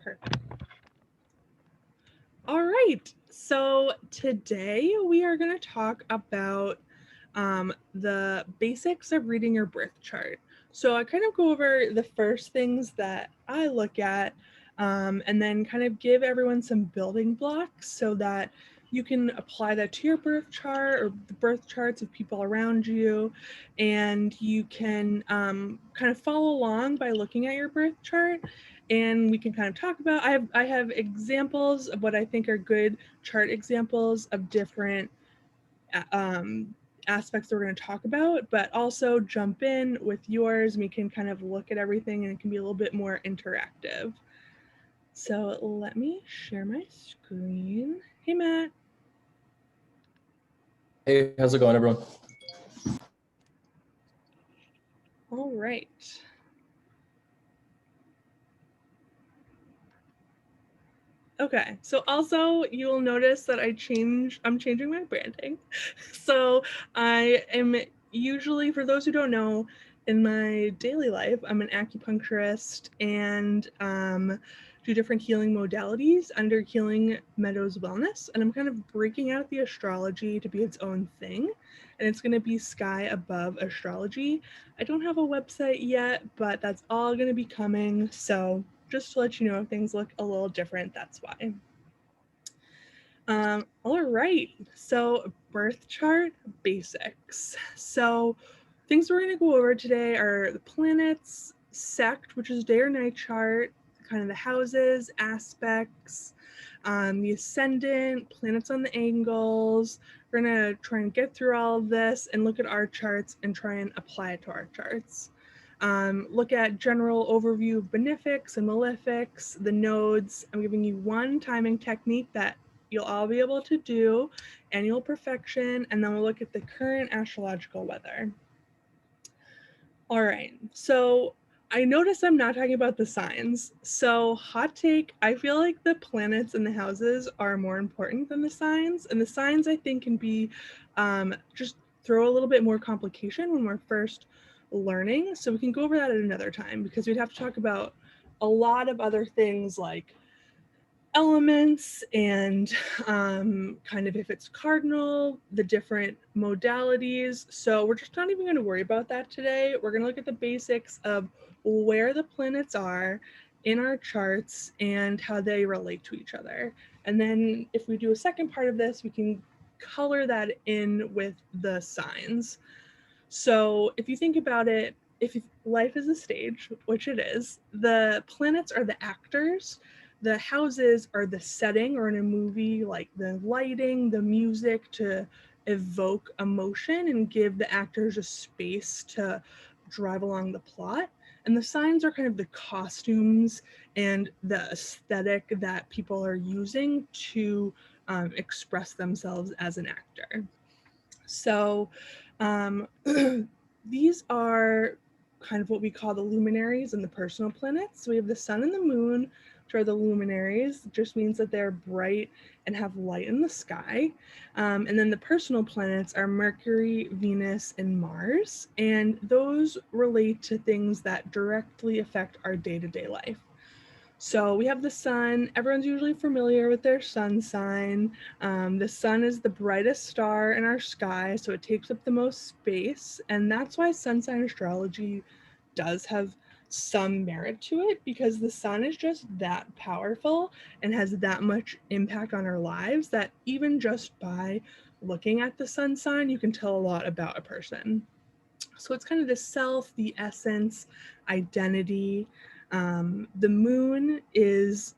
Perfect. All right, so today we are going to talk about the basics of reading your birth chart. So I kind of go over the first things that I look at and then kind of give everyone some building blocks so that you can apply that to your birth chart or the birth charts of people around you, and you can kind of follow along by looking at your birth chart, and we can kind of talk about. I have examples of what I think are good chart examples of different aspects that we're going to talk about, but also jump in with yours, and we can kind of look at everything, and it can be a little bit more interactive. So let me share my screen. Hey, Matt. Hey, how's it going, everyone? All right. Okay, so also you will notice that I'm changing my branding. So I am usually, for those who don't know, in my daily life, I'm an acupuncturist and do different healing modalities under Healing Meadows Wellness. And I'm kind of breaking out the astrology to be its own thing. And it's going to be Sky Above Astrology. I don't have a website yet, but that's all going to be coming. So just to let you know, if things look a little different, that's why. All right, so birth chart basics. So things we're going to go over today are the planets, sect, which is day or night chart, kind of the houses, aspects, the ascendant, planets on the angles. We're going to try and get through all of this and look at our charts and try and apply it to our charts. Look at general overview of benefics and malefics, the nodes. I'm giving you one timing technique that you'll all be able to do, annual perfection, and then we'll look at the current astrological weather. All right, so I notice I'm not talking about the signs. So hot take, I feel like the planets and the houses are more important than the signs. And the signs, I think, can be just throw a little bit more complication when we're first learning. So we can go over that at another time, because we'd have to talk about a lot of other things like elements and kind of if it's cardinal, the different modalities. So we're just not even going to worry about that today. We're going to look at the basics of where the planets are in our charts and how they relate to each other. And then if we do a second part of this, we can color that in with the signs. So if you think about it, if life is a stage, which it is, the planets are the actors, the houses are the setting, or in a movie, like the lighting, the music to evoke emotion and give the actors a space to drive along the plot. And the signs are kind of the costumes and the aesthetic that people are using to express themselves as an actor. So these are kind of what we call the luminaries and the personal planets. So we have the sun and the moon, which are the luminaries. It just means that they're bright and have light in the sky. And then the personal planets are Mercury, Venus, and Mars. And those relate to things that directly affect our day-to-day life. So we have the sun. Everyone's usually familiar with their sun sign. The sun is the brightest star in our sky, so it takes up the most space. And that's why sun sign astrology does have some merit to it, because the sun is just that powerful and has that much impact on our lives that even just by looking at the sun sign, you can tell a lot about a person. So it's kind of the self, the essence, identity. The moon is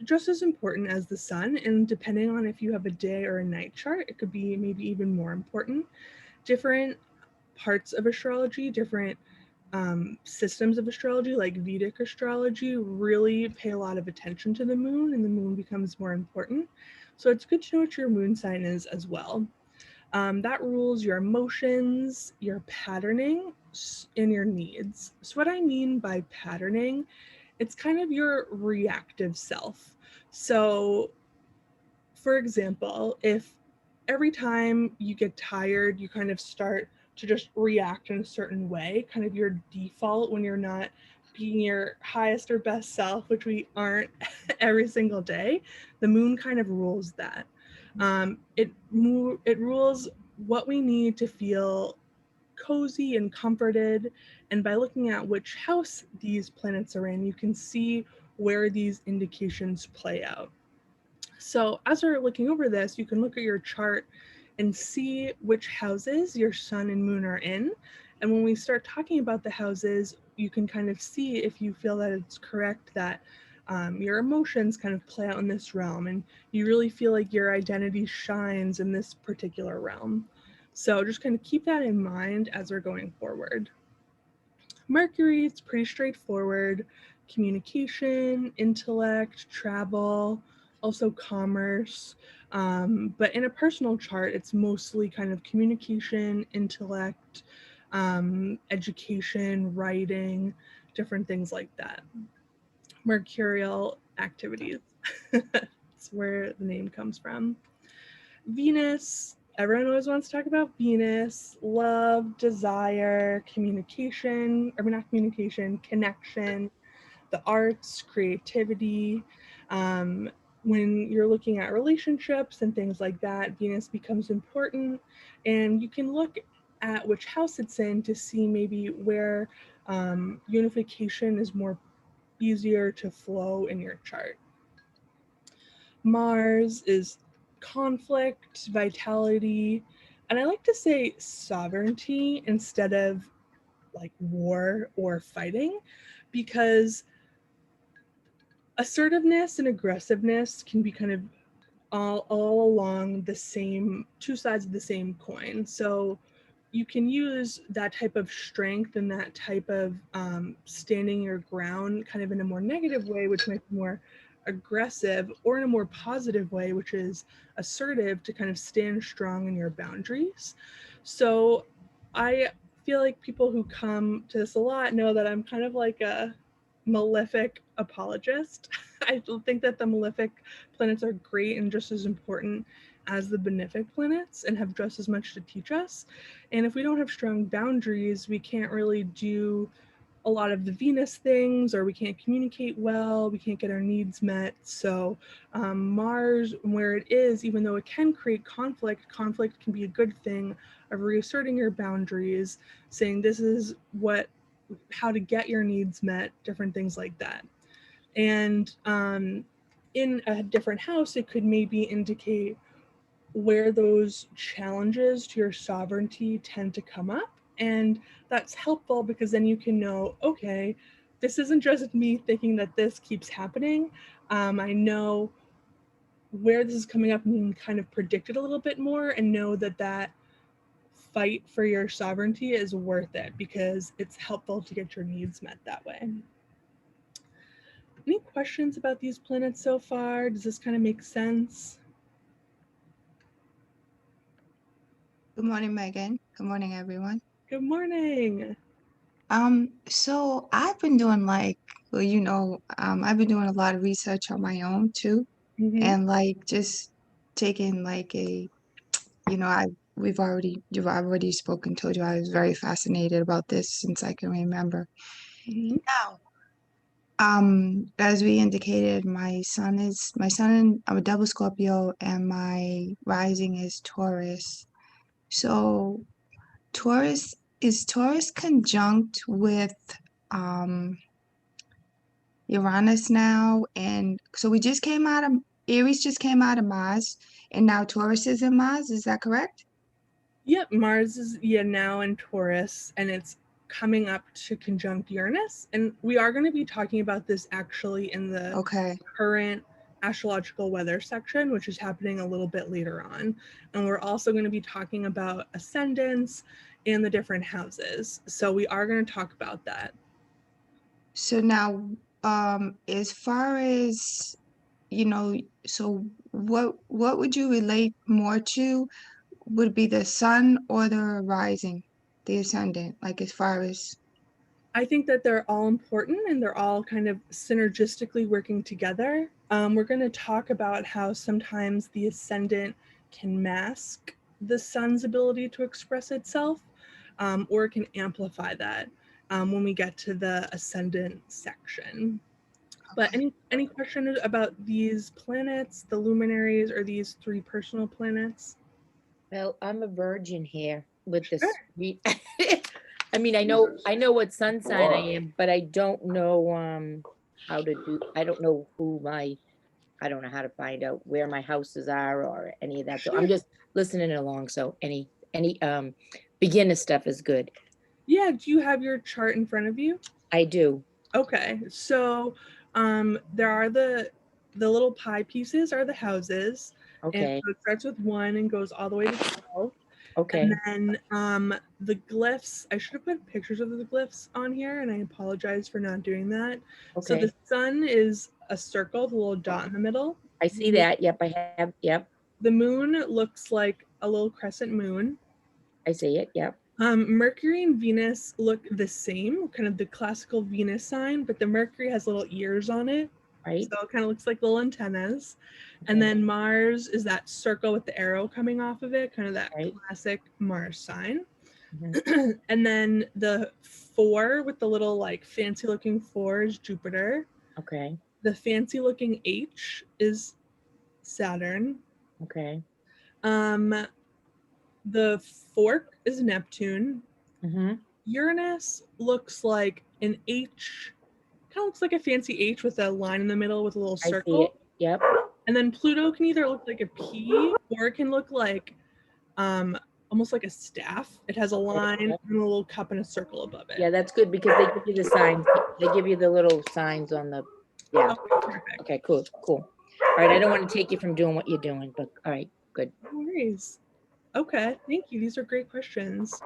just as important as the sun, and depending on if you have a day or a night chart, it could be maybe even more important. Different parts of astrology, different systems of astrology, like Vedic astrology, really pay a lot of attention to the moon, and the moon becomes more important. So it's good to know what your moon sign is as well. That rules your emotions, your patterning, and your needs. So what I mean by patterning, it's kind of your reactive self. So for example, if every time you get tired, you kind of start to just react in a certain way, kind of your default when you're not being your highest or best self, which we aren't every single day, the moon kind of rules that. It rules what we need to feel cozy and comforted. And by looking at which house these planets are in, you can see where these indications play out. So as we're looking over this, you can look at your chart and see which houses your sun and moon are in. And when we start talking about the houses, you can kind of see if you feel that it's correct that your emotions kind of play out in this realm and you really feel like your identity shines in this particular realm. So just kind of keep that in mind as we're going forward. Mercury, it's pretty straightforward: communication, intellect, travel, also commerce. But in a personal chart, it's mostly kind of communication, intellect, education, writing, different things like that. Mercurial activities. That's where the name comes from. Venus, everyone always wants to talk about Venus: love, desire, communication, or not communication, connection, the arts, creativity. Um, when you're looking at relationships and things like that, Venus becomes important, and you can look at which house it's in to see maybe where unification is more easier to flow in your chart. Mars is conflict, vitality, and I like to say sovereignty instead of like war or fighting, because assertiveness and aggressiveness can be kind of all along the same two sides of the same coin. So you can use that type of strength and that type of standing your ground kind of in a more negative way, which might be more aggressive, or in a more positive way, which is assertive, to kind of stand strong in your boundaries. So I feel like people who come to this a lot know that I'm kind of like a malefic apologist. I think that the malefic planets are great and just as important as the benefic planets and have just as much to teach us. And if we don't have strong boundaries, we can't really do a lot of the Venus things, or we can't communicate well, we can't get our needs met. So Mars, where it is, even though it can create conflict, conflict can be a good thing of reasserting your boundaries, saying this is how to get your needs met, different things like that. And in a different house, it could maybe indicate where those challenges to your sovereignty tend to come up. And that's helpful because then you can know, okay, this isn't just me thinking that this keeps happening. I know where this is coming up and you can kind of predict it a little bit more and know that that fight for your sovereignty is worth it because it's helpful to get your needs met that way. Any questions about these planets so far? Does this kind of make sense? Good morning, Megan. Good morning, everyone. Good morning. So I've been doing I've been doing a lot of research on my own too, Mm-hmm. and like just taking like I you've already spoken, told you I was very fascinated about this since I can remember. Mm-hmm. Now, as we indicated, I'm a double Scorpio and my rising is Taurus. So Taurus conjunct with um Uranus now, and so Aries just came out of Mars, and now Taurus is in Mars. Is that correct? Yep, Mars is now in Taurus, and it's coming up to conjunct Uranus. And we are going to be talking about this actually in the Okay. current astrological weather section, which is happening a little bit later on. And we're also going to be talking about ascendants and the different houses. So we are going to talk about that. So now, as far as you know, so what would you relate more to? Would it be the sun or the rising, the ascendant? Like as far as I think that they're all important and they're all kind of synergistically working together. We're going to talk about how sometimes the ascendant can mask the sun's ability to express itself, or it can amplify that. when we get to the ascendant section. But any question about these planets, the luminaries, or these 3 personal planets? Well, I'm a virgin here with Sure. this. I mean, I know what sun sign I am, but I don't know how to do. I don't know I don't know how to find out where my houses are or any of that. So I'm Sure. just listening along. So any beginner stuff is good. Yeah, do you have your chart in front of you? I do. Okay, so there are the little pie pieces are the houses, and Okay. so it starts with 1 and goes all the way to 12. Okay. And then the glyphs, I should have put pictures of the glyphs on here, and I apologize for not doing that. So Okay. the sun is a circle, the little dot in the middle. I see that. Yep, I have. Yep, The moon looks like a little crescent moon. I see it. Yep. Mercury and Venus look the same, kind of the classical Venus sign, but the Mercury has little ears on it. Right. So it kind of looks like little antennas. Okay. And then Mars is that circle with the arrow coming off of it, kind of that Right. classic Mars sign. Mhm. And then the 4 with the little like fancy looking 4 is Jupiter. Okay. The fancy looking H is Saturn. Okay. The fork is Neptune. Mm-hmm. Uranus looks like an H, kind of looks like a fancy H with a line in the middle with a little I see circle. it. Yep. And then Pluto can either look like a P or it can look like almost like a staff. It has a line Yep. and a little cup and a circle above it. Yeah, that's good because they give you the signs. They give you the little signs on the. Yeah. Okay, perfect. Okay. Cool. Cool. All right. I don't want to take you from doing what you're doing, but all right. Good. No worries. Okay, thank you. These are great questions.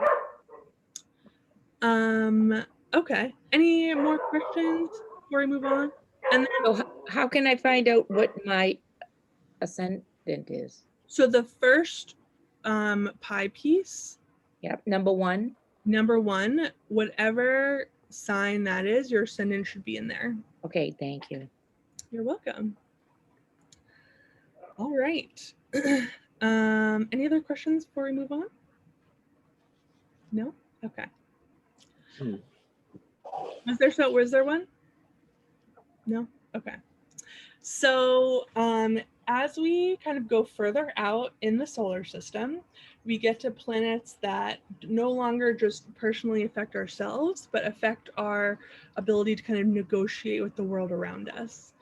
Okay. Any more questions before we move on? And then, So how can I find out what my ascendant is? so the first pie piece, Yep. Number 1. number 1, whatever sign that is, your ascendant should be in there. Okay. Thank you. You're welcome. All right. Any other questions before we move on? No? Okay. Was there one? No? Okay. So as we kind of go further out in the solar system, we get to planets that no longer just personally affect ourselves, but affect our ability to kind of negotiate with the world around us.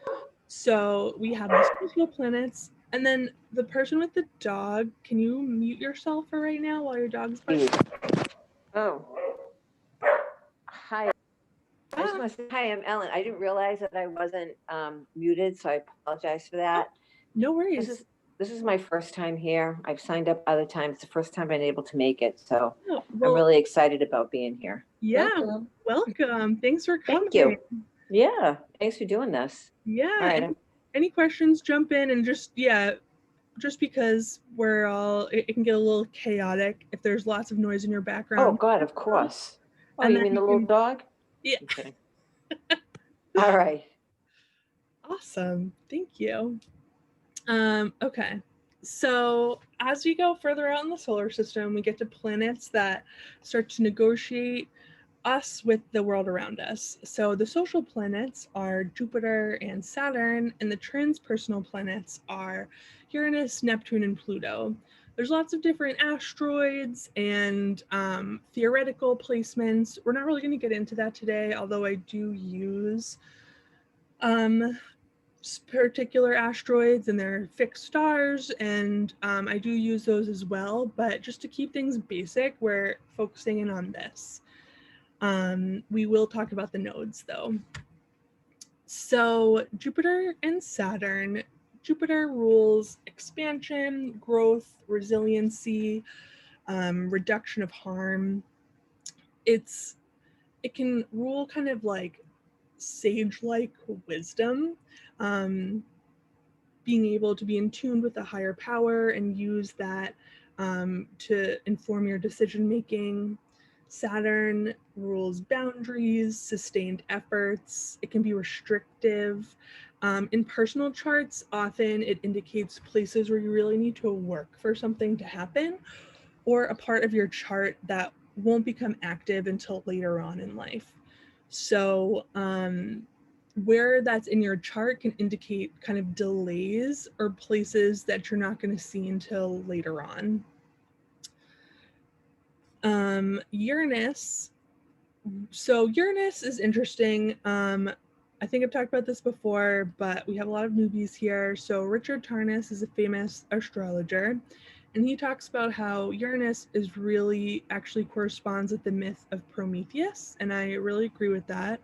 So we have the social planets, and then the person with the dog, can you mute yourself for right now while your dog's barking? Oh. Hi. I just want to say, hi, I'm Ellen. I didn't realize that I wasn't muted, so I apologize for that. No worries. This is my first time here. I've signed up other times. The first time I've been able to make it, so Oh, well, I'm really excited about being here. Yeah, Welcome. Thanks for coming. Thank you. Yeah, thanks for doing this. Yeah. All right. Any questions, jump in, and just because we're all, it can get a little chaotic if there's lots of noise in your Oh background. God, of course. Oh, And you then mean the you little can- dog? Yeah. I'm kidding. All right. Awesome. Thank you. Okay. So as we go further out in the solar system, we get to planets that start to negotiate us with the world around us. So the social planets are Jupiter and Saturn, and the transpersonal planets are Uranus, Neptune, and Pluto. There's lots of different asteroids and theoretical placements. We're not really going to get into that today, although I do use particular asteroids and their fixed stars, and I do use those as well. But just to keep things basic, we're focusing in on this. We will talk about the nodes though. So Jupiter and Saturn. Jupiter rules expansion, growth, resiliency, reduction of harm. It can rule kind of like sage-like wisdom, being able to be in tune with a higher power and use that to inform your decision making. Saturn rules boundaries, sustained efforts. It can be restrictive. In personal charts, often it indicates places where you really need to work for something to happen, or a part of your chart that won't become active until later on in life. So where that's in your chart can indicate kind of delays or places that you're not going to see until later on. Uranus. So Uranus is interesting. I think I've talked about this before, but we have a lot of newbies here. So Richard Tarnas is a famous astrologer, and he talks about how Uranus is really actually corresponds with the myth of Prometheus, and I really agree with that.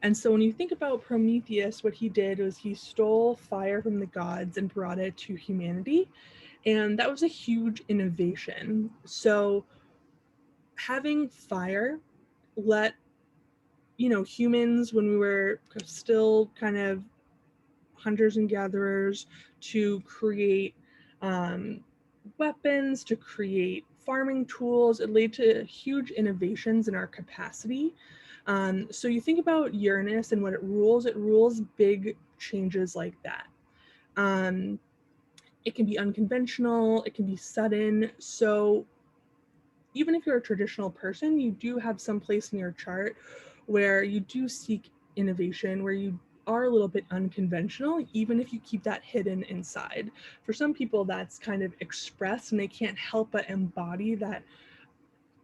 And so when you think about Prometheus, what he did was he stole fire from the gods and brought it to humanity, and that was a huge innovation. So having fire let humans, when we were still kind of hunters and gatherers, to create weapons, to create farming tools. It led to huge innovations in our capacity. So you think about Uranus and what it rules big changes like that. It can be unconventional, it can be sudden. So even if you're a traditional person, you do have some place in your chart where you do seek innovation, where you are a little bit unconventional, even if you keep that hidden inside. For some people, that's kind of expressed and they can't help but embody that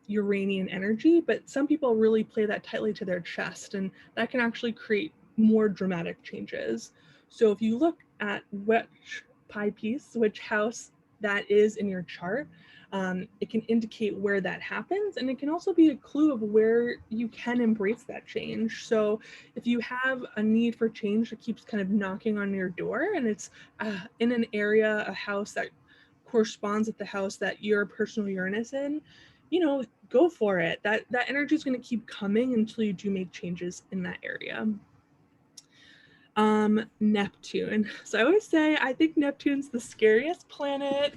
Uranian energy, but some people really play that tightly to their chest, and that can actually create more dramatic changes. So if you look at which pie piece, which house that is in your chart, it can indicate where that happens, and it can also be a clue of where you can embrace that change. So if you have a need for change that keeps kind of knocking on your door, and it's in an area, a house that corresponds with the house that your personal Uranus in, go for it. That energy is going to keep coming until you do make changes in that area. Neptune. So I always say I think Neptune's the scariest planet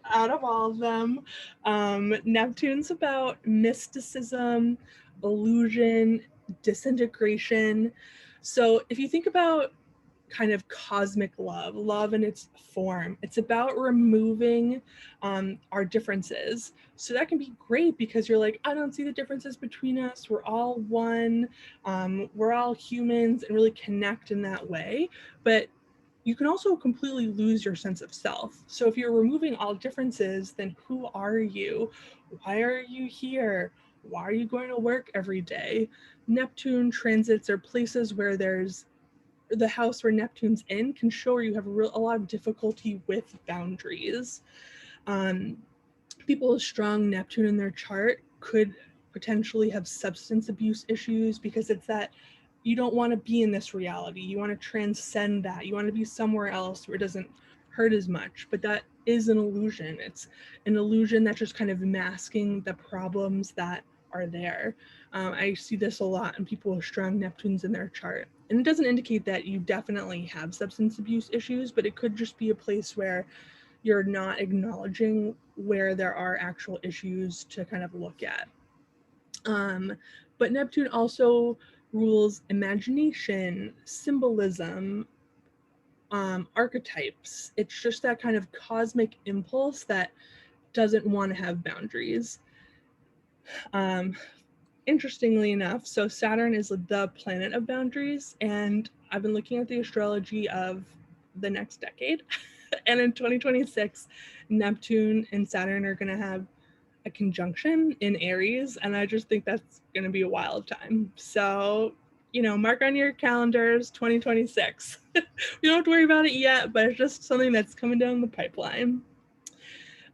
out of all of them. Neptune's about mysticism, illusion, disintegration. So if you think about kind of cosmic love in its form, it's about removing our differences. So that can be great because you're like, I don't see the differences between us. We're all one. We're all humans, and really connect in that way. But you can also completely lose your sense of self. So if you're removing all differences, then who are you? Why are you here? Why are you going to work every day? Neptune transits are places where there's the house where Neptune's in can show where you have a lot of difficulty with boundaries. People with strong Neptune in their chart could potentially have substance abuse issues because it's that you don't want to be in this reality. You want to transcend that. You want to be somewhere else where it doesn't hurt as much. But that is an illusion. It's an illusion that's just kind of masking the problems that are there. I see this a lot in people with strong Neptunes in their chart. And it doesn't indicate that you definitely have substance abuse issues, but it could just be a place where you're not acknowledging where there are actual issues to kind of look at. But Neptune also rules imagination, symbolism, archetypes. It's just that kind of cosmic impulse that doesn't want to have boundaries. Interestingly enough, so Saturn is the planet of boundaries, and I've been looking at the astrology of the next decade. And in 2026, Neptune and Saturn are going to have a conjunction in Aries, and I just think that's going to be a wild time. So, mark on your calendars 2026. We don't have to worry about it yet, but it's just something that's coming down the pipeline.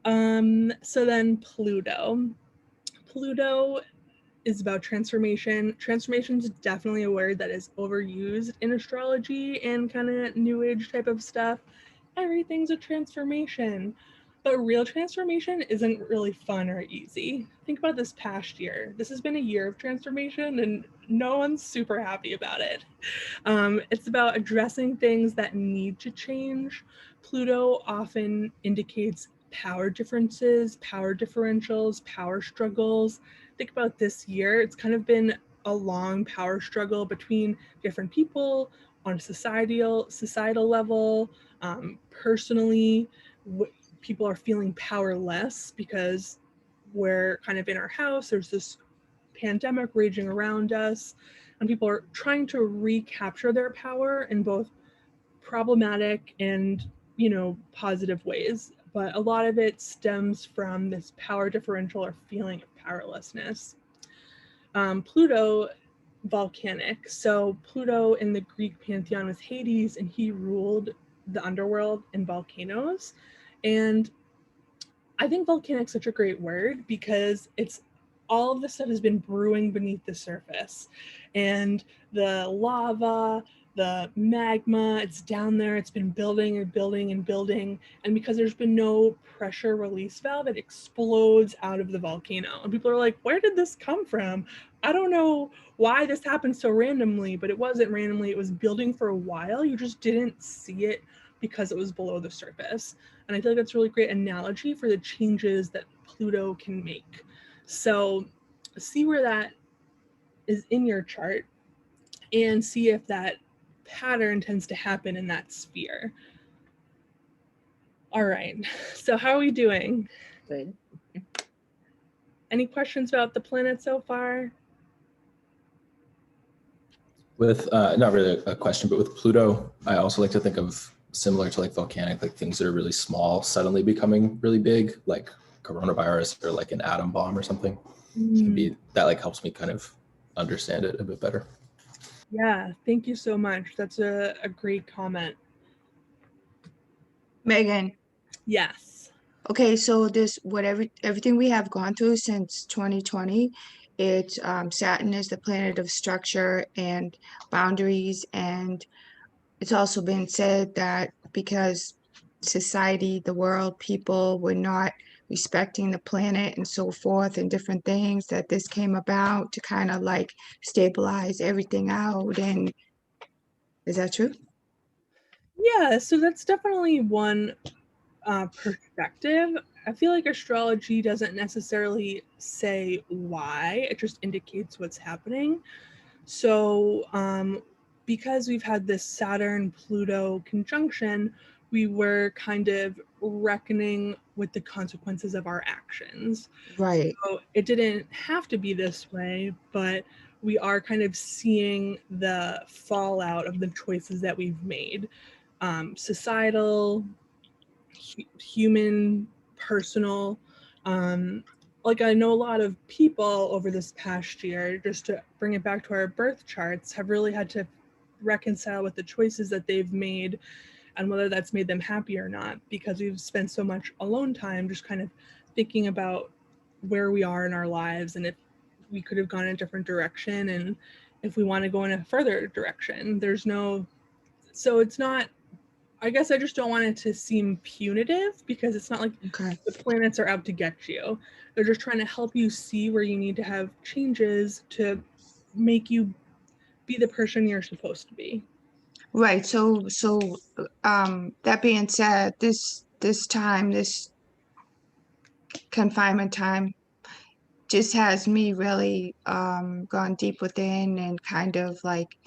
So then Pluto. Pluto is about transformation. Transformation is definitely a word that is overused in astrology and kind of new age type of stuff. Everything's a transformation. But real transformation isn't really fun or easy. Think about this past year. This has been a year of transformation and no one's super happy about it. It's about addressing things that need to change. Pluto often indicates power differences, power differentials, power struggles. Think about this year. It's kind of been a long power struggle between different people on a societal level, personally. People are feeling powerless because we're kind of in our house. There's this pandemic raging around us, and people are trying to recapture their power in both problematic and, positive ways. But a lot of it stems from this power differential or feeling of powerlessness. Pluto, volcanic. So Pluto in the Greek pantheon was Hades, and he ruled the underworld and volcanoes. And I think volcanic is such a great word because it's all of this stuff has been brewing beneath the surface. And the lava, the magma, it's down there, it's been building and building and building. And because there's been no pressure release valve, it explodes out of the volcano. And people are like, where did this come from? I don't know why this happened so randomly, but it wasn't randomly. It was building for a while. You just didn't see it because it was below the surface. And I feel like that's a really great analogy for the changes that Pluto can make. So see where that is in your chart and see if that pattern tends to happen in that sphere. All right, so how are we doing? Good. Any questions about the planet so far? With, not really a question, but with Pluto, I also like to think of similar to like volcanic, like things that are really small suddenly becoming really big, like coronavirus or like an atom bomb or something. Can be that like helps me kind of understand it a bit better. Yeah, thank you so much. That's a great comment. Megan. Yes. Okay, so everything we have gone through since 2020, it's Saturn is the planet of structure and boundaries, and it's also been said that because society, the world, people were not respecting the planet and so forth and different things, that this came about to kind of like stabilize everything out. And is that true? Yeah, so that's definitely one perspective. I feel like astrology doesn't necessarily say why, it just indicates what's happening. So because we've had this Saturn-Pluto conjunction, we were kind of reckoning with the consequences of our actions. Right. So it didn't have to be this way, but we are kind of seeing the fallout of the choices that we've made. Societal, human, personal. Like I know a lot of people over this past year, just to bring it back to our birth charts, have really had to reconcile with the choices that they've made and whether that's made them happy or not, because we've spent so much alone time just kind of thinking about where we are in our lives and if we could have gone in a different direction and if we want to go in a further direction. So it's not, I guess I just don't want it to seem punitive because it's not like the planets are out to get you. They're just trying to help you see where you need to have changes to make you be the person you're supposed to be. Right. So that being said, this confinement time just has me really gone deep within and kind of like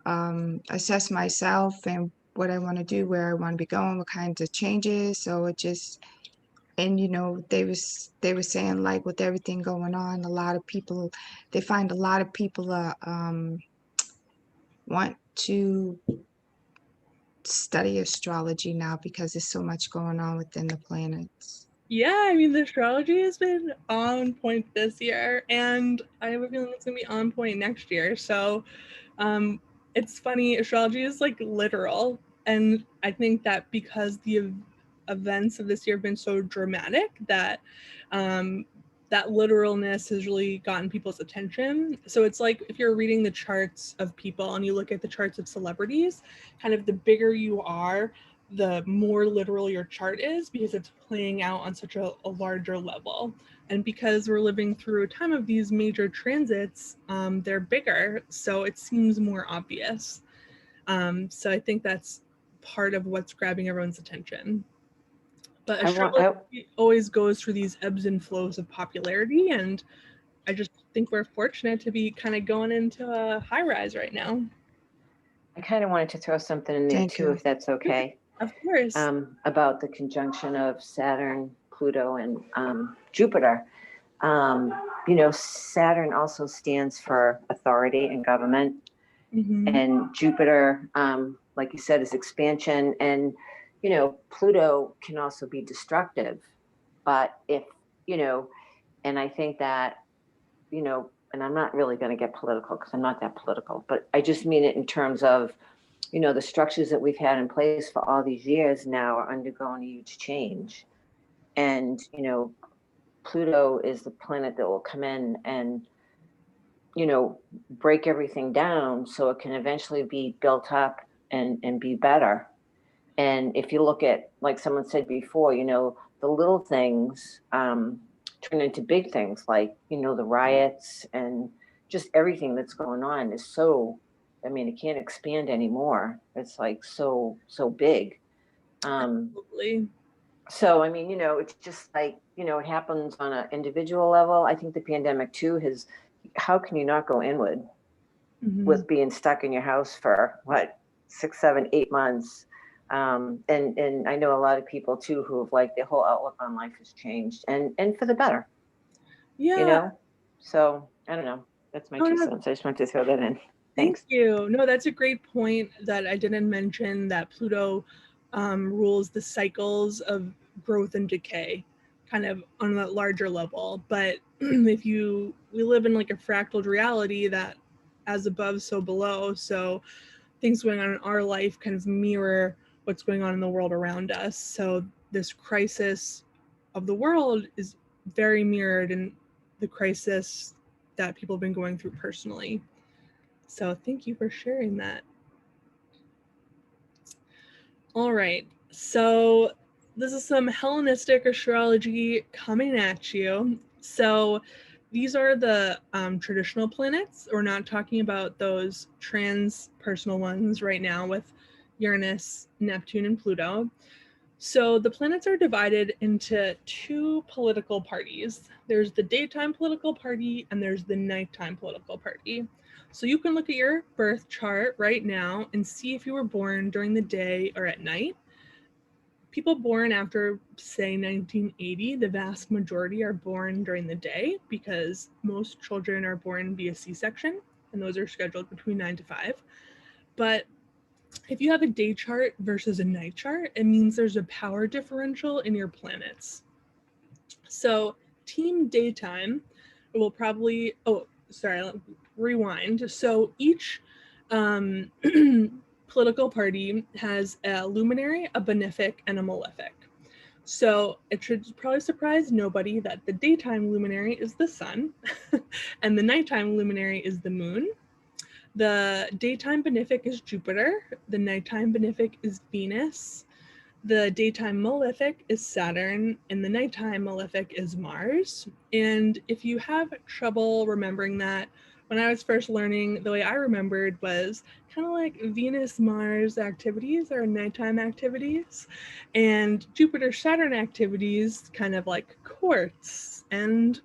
assess myself and what I want to do, where I want to be going, what kinds of changes. So it just, and they were saying like with everything going on, a lot of people, they find a lot of people want to study astrology now because there's so much going on within the planets. Yeah, I mean, the astrology has been on point this year, and I have a feeling it's going to be on point next year. So it's funny, astrology is like literal. And I think that because the events of this year have been so dramatic that that literalness has really gotten people's attention. So it's like if you're reading the charts of people and you look at the charts of celebrities, kind of the bigger you are, the more literal your chart is because it's playing out on such a larger level. And because we're living through a time of these major transits, they're bigger, so it seems more obvious. So I think that's part of what's grabbing everyone's attention. But astrology always goes through these ebbs and flows of popularity, and I just think we're fortunate to be kind of going into a high rise right now. I kind of wanted to throw something in there Thank too, you. if that's okay. Of course. About the conjunction of Saturn, Pluto, and Jupiter. You know, Saturn also stands for authority and government, and Jupiter, like you said, is expansion. And, you know, Pluto can also be destructive. But if, you know, and I think that, you know, and I'm not really going to get political because I'm not that political, but I just mean it in terms of, you know, the structures that we've had in place for all these years now are undergoing a huge change. And, you know, Pluto is the planet that will come in and, you know, break everything down so it can eventually be built up and be better. And if you look at, like someone said before, you know, the little things turn into big things, like, you know, the riots and just everything that's going on is so, I mean, it can't expand anymore. It's like so big. Absolutely. So, I mean, you know, it's just like, you know, it happens on an individual level. I think the pandemic too has, how can you not go inward with being stuck in your house for what, 6, 7, 8 months? And I know a lot of people too who have, like, their whole outlook on life has changed and for the better, Yeah. you know? So I don't know. That's my Oh, 2 no. cents. I just wanted to throw that in. Thank Thanks. you. No, that's a great point that I didn't mention, that Pluto rules the cycles of growth and decay, kind of on a larger level. But if we live in like a fractal reality that as above, so below. So things going on in our life kind of mirror what's going on in the world around us. So this crisis of the world is very mirrored in the crisis that people have been going through personally. So thank you for sharing that. All right, so this is some Hellenistic astrology coming at you. So these are the traditional planets. We're not talking about those transpersonal ones right now with Uranus, Neptune, and Pluto. So the planets are divided into 2 political parties. There's the daytime political party and there's the nighttime political party. So you can look at your birth chart right now and see if you were born during the day or at night. People born after, say, 1980, the vast majority are born during the day because most children are born via C-section, and those are scheduled between 9 to 5. But if you have a day chart versus a night chart, it means there's a power differential in your planets. So team daytime will probably, rewind. So each political party has a luminary, a benefic, and a malefic. So it should probably surprise nobody that the daytime luminary is the sun and the nighttime luminary is the moon. The daytime benefic is Jupiter. The nighttime benefic is Venus. The daytime malefic is Saturn, and the nighttime malefic is Mars. And if you have trouble remembering that, when I was first learning, the way I remembered was kind of like Venus-Mars activities are nighttime activities, and Jupiter-Saturn activities, kind of like courts and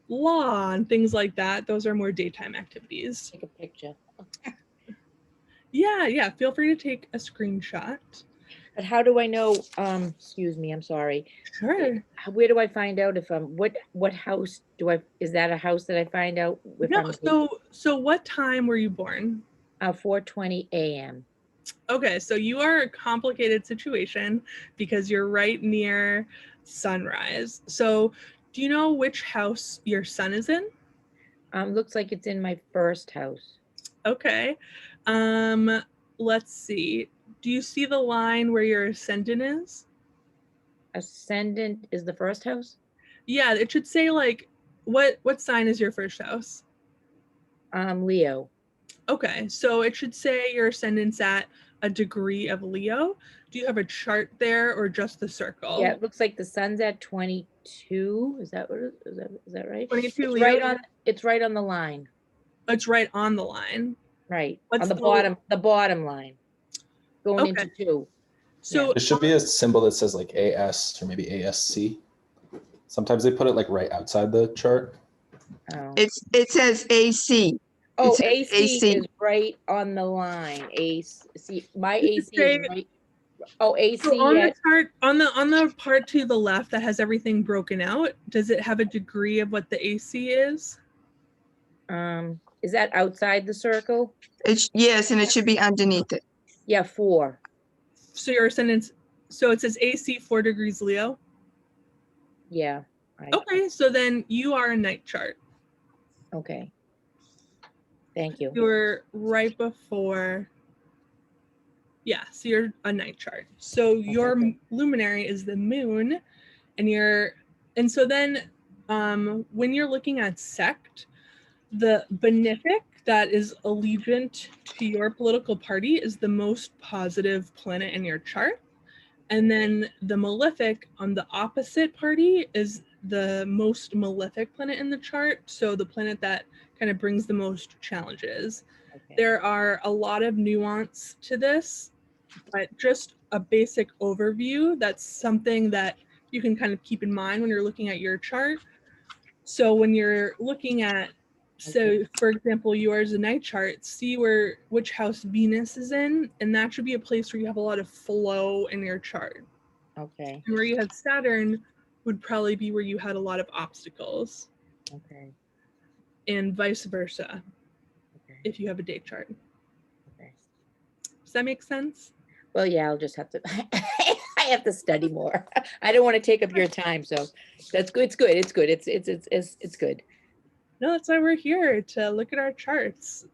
law and things like that, those are more daytime activities. Take a picture. Yeah, feel free to take a screenshot. But how do I know, excuse me, I'm sorry. Sure. Where do I find out if I'm, what house do I, is that a house that I find out if No, I'm? so what time were you born? 4:20 a.m. Okay, so you are a complicated situation because you're right near sunrise. So do you know which house your sun is in? Looks like it's in my first house. Okay. Let's see. Do you see the line where your ascendant is? Ascendant is the first house? Yeah, it should say like what sign is your first house? Leo. Okay, so it should say your ascendant's at a degree of Leo. Do you have a chart there or just the circle? Yeah, it looks like the sun's at 22. Is that what is that right? 22 It's Leo. it's right on the line. It's right on the line. Right. What's on the bottom line. Going into 2. So There should be a symbol that says like AS or maybe ASC. Sometimes they put it like right outside the chart. Oh. It says AC. Oh, It says AC is right on the line. AC, my AC is Oh, AC So on the at, chart, on the part to the left that has everything broken out, does it have a degree of what the AC is? is that outside the circle? Yes, and it should be underneath it. Yeah, 4. So your ascendant's, so it says AC 4 degrees Leo. Yeah. Okay, so then you are a night chart. Okay. Thank you. You're right before. Yeah, so you're a night chart. So your luminary is the moon, and so then when you're looking at sect, the benefic that is allegiant to your political party is the most positive planet in your chart. And then the malefic on the opposite party is the most malefic planet in the chart. So the planet that kind of brings the most challenges. Okay. There are a lot of nuance to this, but just a basic overview, that's something that you can kind of keep in mind when you're looking at your chart. So when you're looking at, so for example, yours a night chart, see which house Venus is in, and that should be a place where you have a lot of flow in your chart. Okay. And where you have Saturn would probably be where you had a lot of obstacles. Okay. And vice versa, Okay. if you have a date chart. Okay. Does that make sense? Well, yeah, I'll just have to, I have to study more. I don't want to take up your time, so that's good. It's good. It's good. It's good. No, that's why we're here, to look at our charts.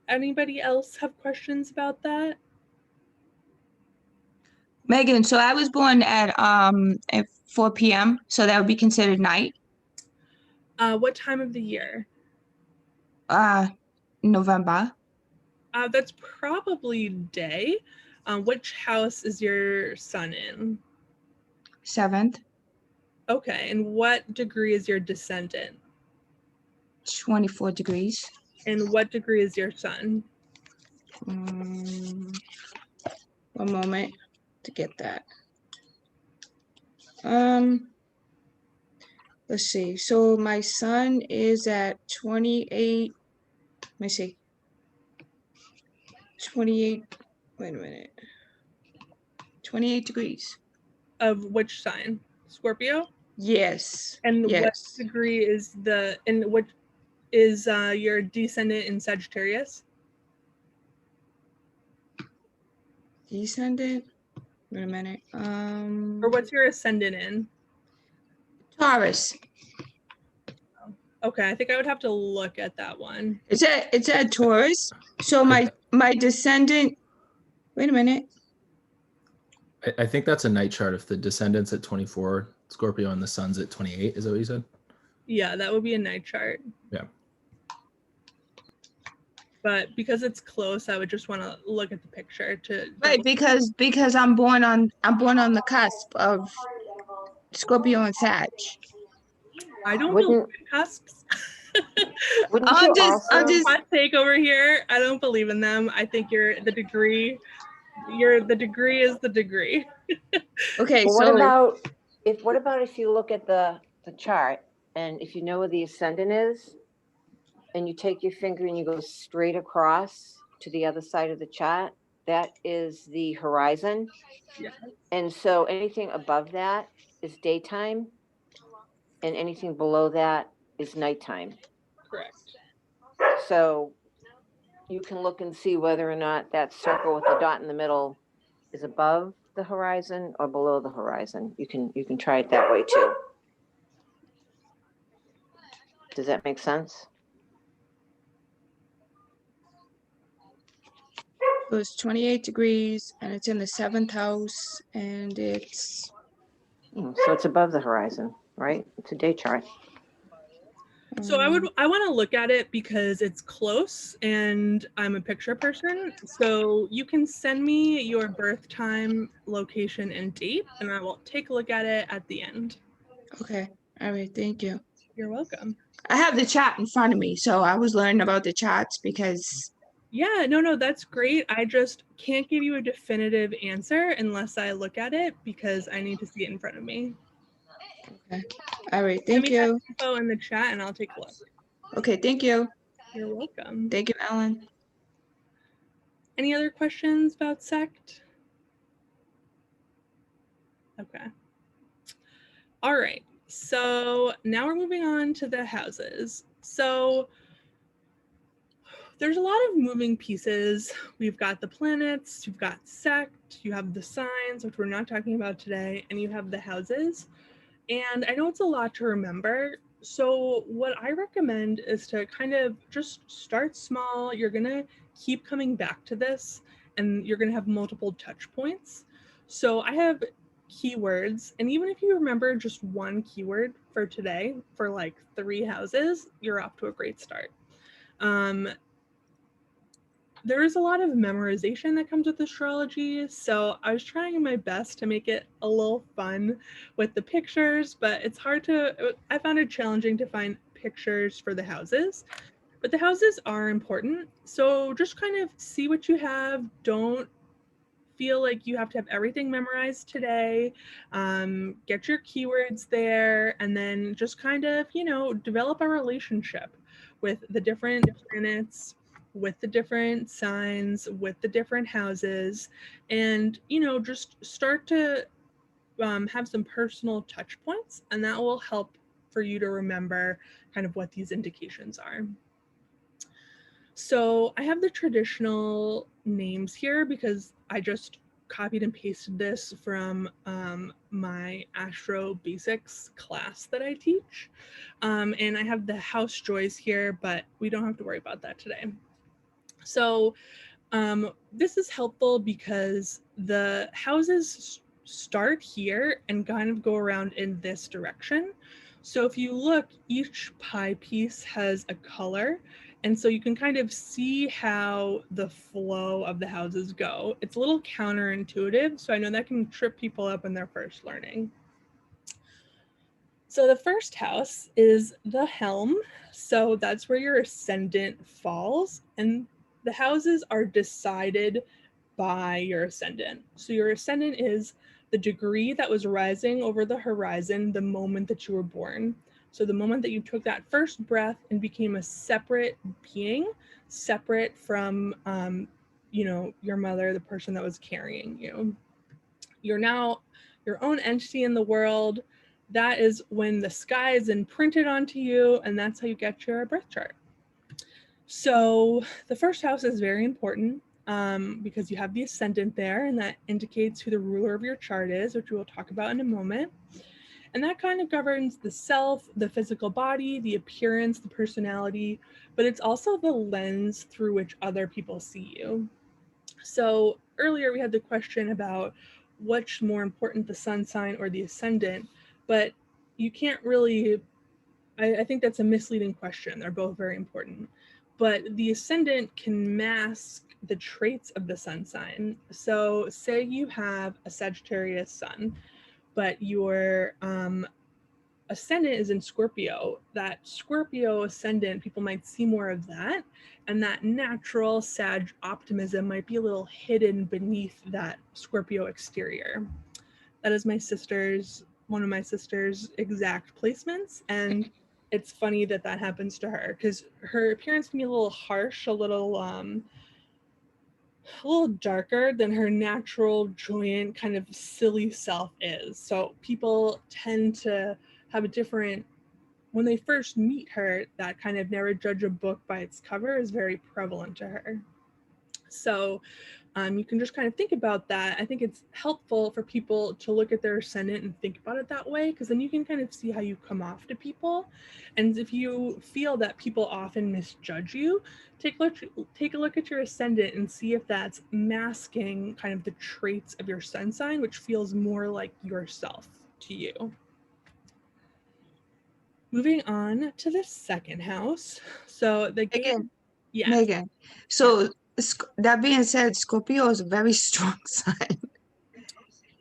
Anybody else have questions about that? Megan, so I was born at 4 p.m., so that would be considered night. What time of the year? November. That's probably day. Which house is your sun in? 7th. Okay, and what degree is your descendant? 24 degrees. And what degree is your sun? 1 moment to get that. Let's see. So my sun is at 28. Let me see. 28. Wait a minute. 28 degrees. Of which sign? Scorpio? Yes. And yes. what degree is what is your descendant in Sagittarius? Descendant. Wait a minute. Or what's your ascendant in? Taurus. Okay, I think I would have to look at that one. It's at Taurus. So my descendant. Wait a minute. I think that's a night chart if the descendant's at 24, Scorpio, and the sun's at 28. Is that what you said? Yeah, that would be a night chart. Yeah. But because it's close, I would just want to look at the picture to. Right, because I'm born on the cusp of Scorpio and Sag. I don't believe in cusps. Wouldn't I'll you just Hot take over here. I don't believe in them. I think the degree is the degree. okay. Well, So what about if you look at the chart and if you know where the ascendant is, and you take your finger and you go straight across to the other side of the chart, that is the horizon. Yeah. And so anything above that is daytime, and anything below that is nighttime. Correct. So you can look and see whether or not that circle with the dot in the middle is above the horizon or below the horizon. You can try it that way too. Does that make sense? it was 28 degrees, and it's in the 7th house, and it's. So it's above the horizon, right? It's a day chart. So I want to look at it because it's close and I'm a picture person. So you can send me your birth time, location, and date, and I will take a look at it at the end. Okay. All right. Thank you. You're welcome. I have the chart in front of me, so I was learning about the charts because. Yeah, no, that's great. I just can't give you a definitive answer unless I look at it because I need to see it in front of me. Okay. All right. Send Thank me that you. info in the chat and I'll take a look. Okay. Thank you. You're welcome. Thank you, Ellen. Any other questions about Sect? Okay. All right. So now we're moving on to the houses. So there's a lot of moving pieces. We've got the planets, you've got sect, you have the signs, which we're not talking about today, and you have the houses. And I know it's a lot to remember. So what I recommend is to kind of just start small. You're gonna keep coming back to this and you're gonna have multiple touch points. So I have keywords, and even if you remember just one keyword for today for like 3 houses, you're off to a great start. There is a lot of memorization that comes with astrology, so I was trying my best to make it a little fun with the pictures, but it's hard to, I found it challenging to find pictures for the houses. But the houses are important, so just kind of see what you have. Don't feel like you have to have everything memorized today. Get your keywords there, and then just kind of, develop a relationship with the different planets, with the different signs, with the different houses, and, just start to have some personal touch points, and that will help for you to remember kind of what these indications are. So I have the traditional names here because I just copied and pasted this from my Astro Basics class that I teach. And I have the house joys here, but we don't have to worry about that today. So this is helpful because the houses start here and kind of go around in this direction. So if you look, each pie piece has a color. And so you can kind of see how the flow of the houses go. It's a little counterintuitive, so I know that can trip people up in their first learning. So the first house is the helm. So that's where your ascendant falls. And the houses are decided by your ascendant. So your ascendant is the degree that was rising over the horizon the moment that you were born. So the moment that you took that first breath and became a separate being, separate from, your mother, the person that was carrying you. You're now your own entity in the world. That is when the sky is imprinted onto you, and that's how you get your birth chart. So the first house is very important because you have the ascendant there, and that indicates who the ruler of your chart is, which we will talk about in a moment. And that kind of governs the self, the physical body, the appearance, the personality, but it's also the lens through which other people see you. So earlier we had the question about what's more important, the sun sign or the ascendant, but you can't really, I think that's a misleading question. They're both very important. But the ascendant can mask the traits of the sun sign. So say you have a Sagittarius sun, but your ascendant is in Scorpio. That Scorpio ascendant, people might see more of that. And that natural Sag optimism might be a little hidden beneath that Scorpio exterior. That is one of my sister's exact placements. And it's funny that that happens to her because her appearance can be a little harsh, a little darker than her natural, joyant, kind of silly self is. So people tend to have a different, when they first meet her, that kind of never judge a book by its cover is very prevalent to her. So you can just kind of think about that. I think it's helpful for people to look at their ascendant and think about it that way, because then you can kind of see how you come off to people. And if you feel that people often misjudge you, take a look at your ascendant and see if that's masking kind of the traits of your sun sign, which feels more like yourself to you. Moving on to the second house. So the Megan, yes. Megan. So that being said, Scorpio is a very strong sign.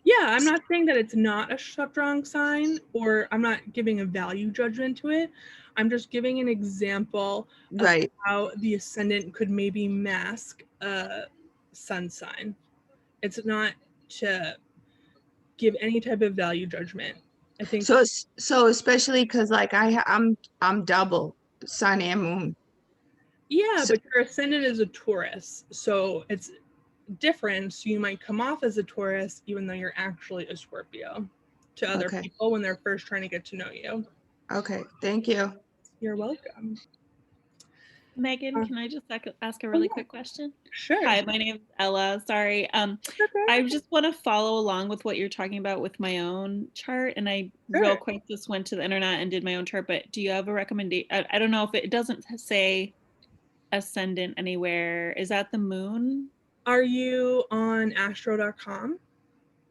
Yeah, I'm not saying that it's not a strong sign, or I'm not giving a value judgment to it. I'm just giving an example of Right. how the ascendant could maybe mask a sun sign. It's not to give any type of value judgment. I think So especially because like I'm double sun and moon. yeah, So, but your ascendant is a Taurus, so it's different. So you might come off as a Taurus, even though you're actually a Scorpio to other Okay. people when they're first trying to get to know you. Okay, thank you. You're welcome. Megan, can I just ask a really yeah. quick question? Sure. Hi, my name is Ella. Sorry. I just want to follow along with what you're talking about with my own chart. And I real Sure. quick just went to the internet and did my own chart, but do you have a recommendation? I don't know if it doesn't say ascendant anywhere. Is that the moon? Are you on astro.com?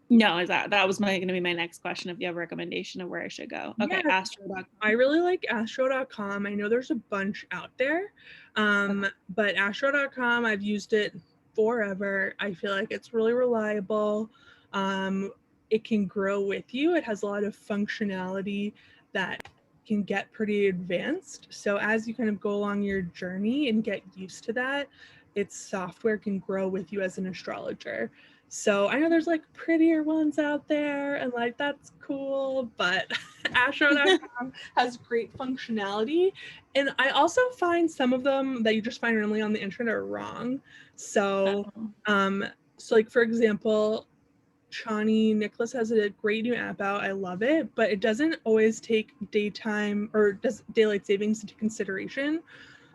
No, is that was going to be my next question, if you have a recommendation of where I should go. Okay, Yeah, astro.com. I really like astro.com. I know there's a bunch out there, but astro.com, I've used it forever. I feel like it's really reliable. It can grow with you. It has a lot of functionality that can get pretty advanced. So as you kind of go along your journey and get used to that, its software can grow with you as an astrologer. So I know there's like prettier ones out there and like that's cool, but astro.com has great functionality. And I also find some of them that you just find randomly on the internet are wrong. So so like for example, Chani Nicholas has a great new app out. I love it, but it doesn't always take daytime or does daylight savings into consideration.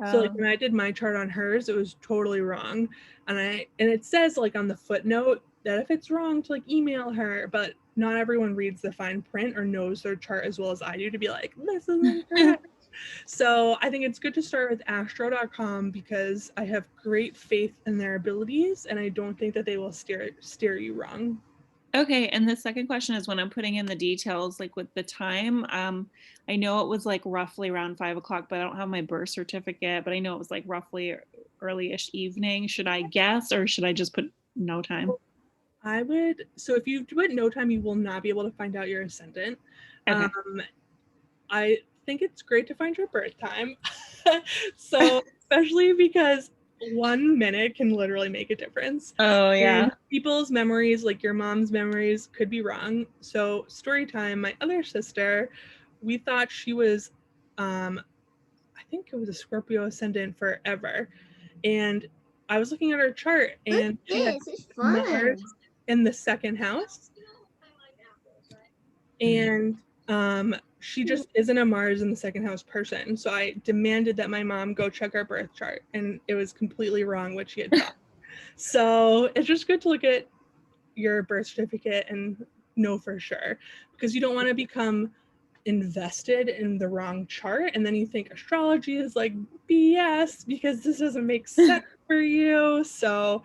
So like when I did my chart on hers, it was totally wrong. And it says like on the footnote that if it's wrong to like email her, but not everyone reads the fine print or knows their chart as well as I do to be like, this isn't correct. So I think it's good to start with astro.com because I have great faith in their abilities and I don't think that they will steer you wrong. Okay, and the second question is when I'm putting in the details, like with the time, I know it was like roughly around 5 o'clock, but I don't have my birth certificate, but I know it was like roughly early-ish evening. Should I guess or should I just put no time? I would, so if you put no time, you will not be able to find out your ascendant. Okay. I think it's great to find your birth time. So especially because 1 minute can literally make a difference. Oh yeah. And people's memories, like your mom's memories, could be wrong. So story time, my other sister, we thought she was, I think it was a Scorpio ascendant forever. And I was looking at her chart and she had Mars in the second house. And she just isn't a Mars in the second house person. So I demanded that my mom go check our birth chart and it was completely wrong what she had thought. So it's just good to look at your birth certificate and know for sure because you don't want to become invested in the wrong chart and then you think astrology is like BS because this doesn't make sense for you. So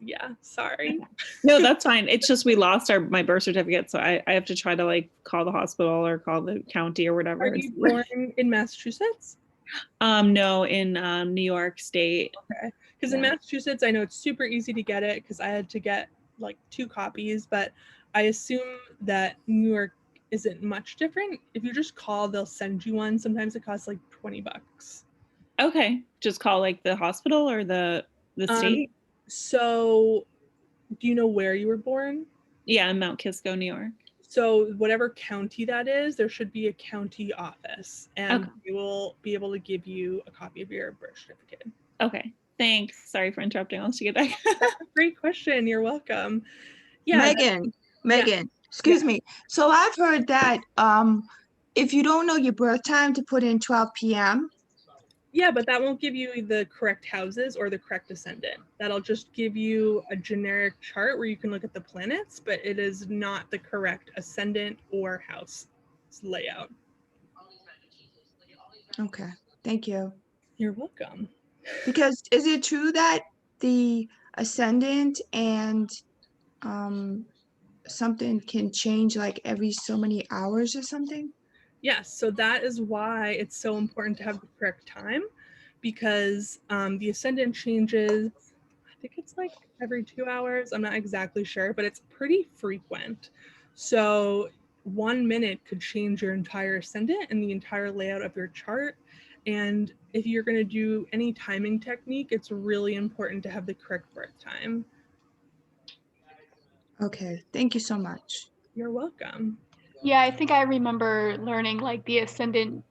yeah, sorry. No, that's fine. It's just we lost my birth certificate, so I have to try to like call the hospital or call the county or whatever. Are you born in Massachusetts? No, in New York State. Okay, because in Massachusetts, I know it's super easy to get it because I had to get like 2 copies, but I assume that New York isn't much different. If you just call, they'll send you one. Sometimes it costs like $20. Okay, just call like the hospital or the state. So, do you know where you were born? Yeah, in Mount Kisco, New York. So whatever county that is, there should be a county office and they will be able to give you a copy of your birth certificate. Okay, thanks. Sorry for interrupting. I'll let you get back. That's a great question. You're welcome. Yeah, Megan, excuse me. So I've heard that if you don't know your birth time to put in 12 p.m. Yeah, but that won't give you the correct houses or the correct ascendant. That'll just give you a generic chart where you can look at the planets, but it is not the correct ascendant or house layout. Okay, thank you. You're welcome. Because is it true that the ascendant and something can change like every so many hours or something? Yes, so that is why it's so important to have the correct time because the ascendant changes, I think it's like every 2 hours. I'm not exactly sure, but it's pretty frequent. So 1 minute could change your entire ascendant and the entire layout of your chart. And if you're going to do any timing technique, it's really important to have the correct birth time. Okay, thank you so much. You're welcome. Yeah, I think I remember learning like the ascendant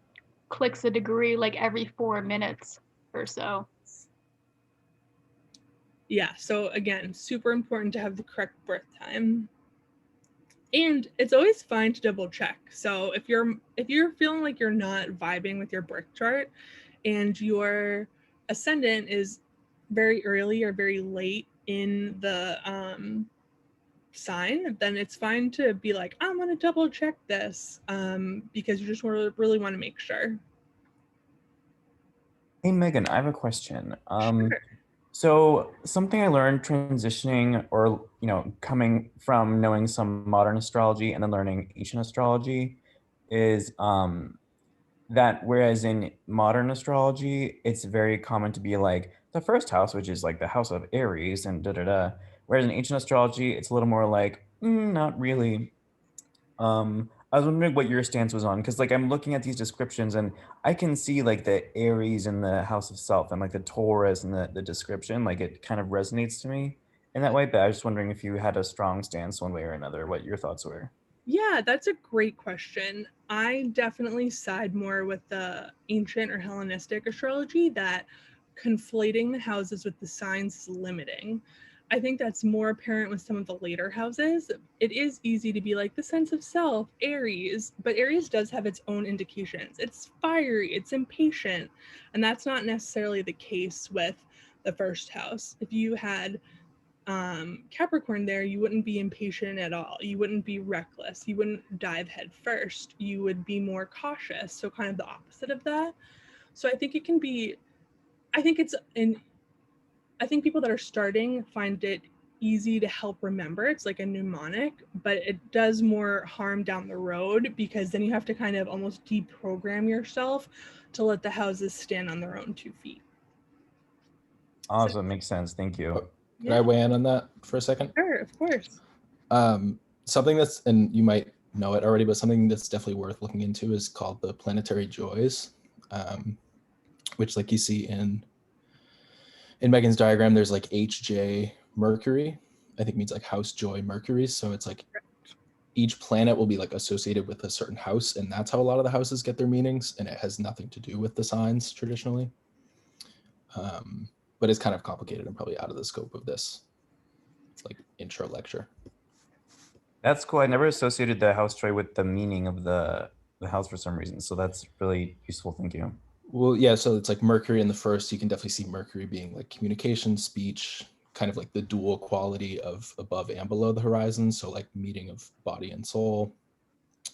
clicks a degree like every 4 minutes or so. Yeah, so again, super important to have the correct birth time. And it's always fine to double check. So if you're feeling like you're not vibing with your birth chart and your ascendant is very early or very late in the sign, then it's fine to be like, I'm gonna double check this, because you just really want to make sure. Hey Megan, I have a question. Sure. So something I learned transitioning or, coming from knowing some modern astrology and then learning ancient astrology is that whereas in modern astrology, it's very common to be like the first house, which is like the house of Aries and da da da. Whereas in ancient astrology, it's a little more like, not really. I was wondering what your stance was on, because like I'm looking at these descriptions and I can see like the Aries in the house of self and like the Taurus in the description, like it kind of resonates to me in that way. But I was just wondering if you had a strong stance one way or another, what your thoughts were. Yeah, that's a great question. I definitely side more with the ancient or Hellenistic astrology, that conflating the houses with the signs is limiting. I think that's more apparent with some of the later houses. It is easy to be like the sense of self, Aries, but Aries does have its own indications. It's fiery, it's impatient, and that's not necessarily the case with the first house. If you had Capricorn there, you wouldn't be impatient at all. You wouldn't be reckless. You wouldn't dive head first. You would be more cautious. So kind of the opposite of that. So I think it can be, I think it's in, I think people that are starting find it easy to help remember. It's like a mnemonic, but it does more harm down the road, because then you have to kind of almost deprogram yourself to let the houses stand on their own 2 feet. Awesome, makes sense. Thank you. Can I weigh in on that for a second? Sure, of course. Something that's, and you might know it already, but something that's definitely worth looking into is called the planetary joys, which like you see in Megan's diagram, there's like HJ Mercury, I think means like house joy Mercury. So it's like each planet will be like associated with a certain house, and that's how a lot of the houses get their meanings, and it has nothing to do with the signs traditionally. But it's kind of complicated and probably out of the scope of this like intro lecture. That's cool. I never associated the house joy with the meaning of the house for some reason. So that's really useful. Thank you. Well, yeah, so it's like Mercury in the first, you can definitely see Mercury being like communication, speech, kind of like the dual quality of above and below the horizon. So like meeting of body and soul.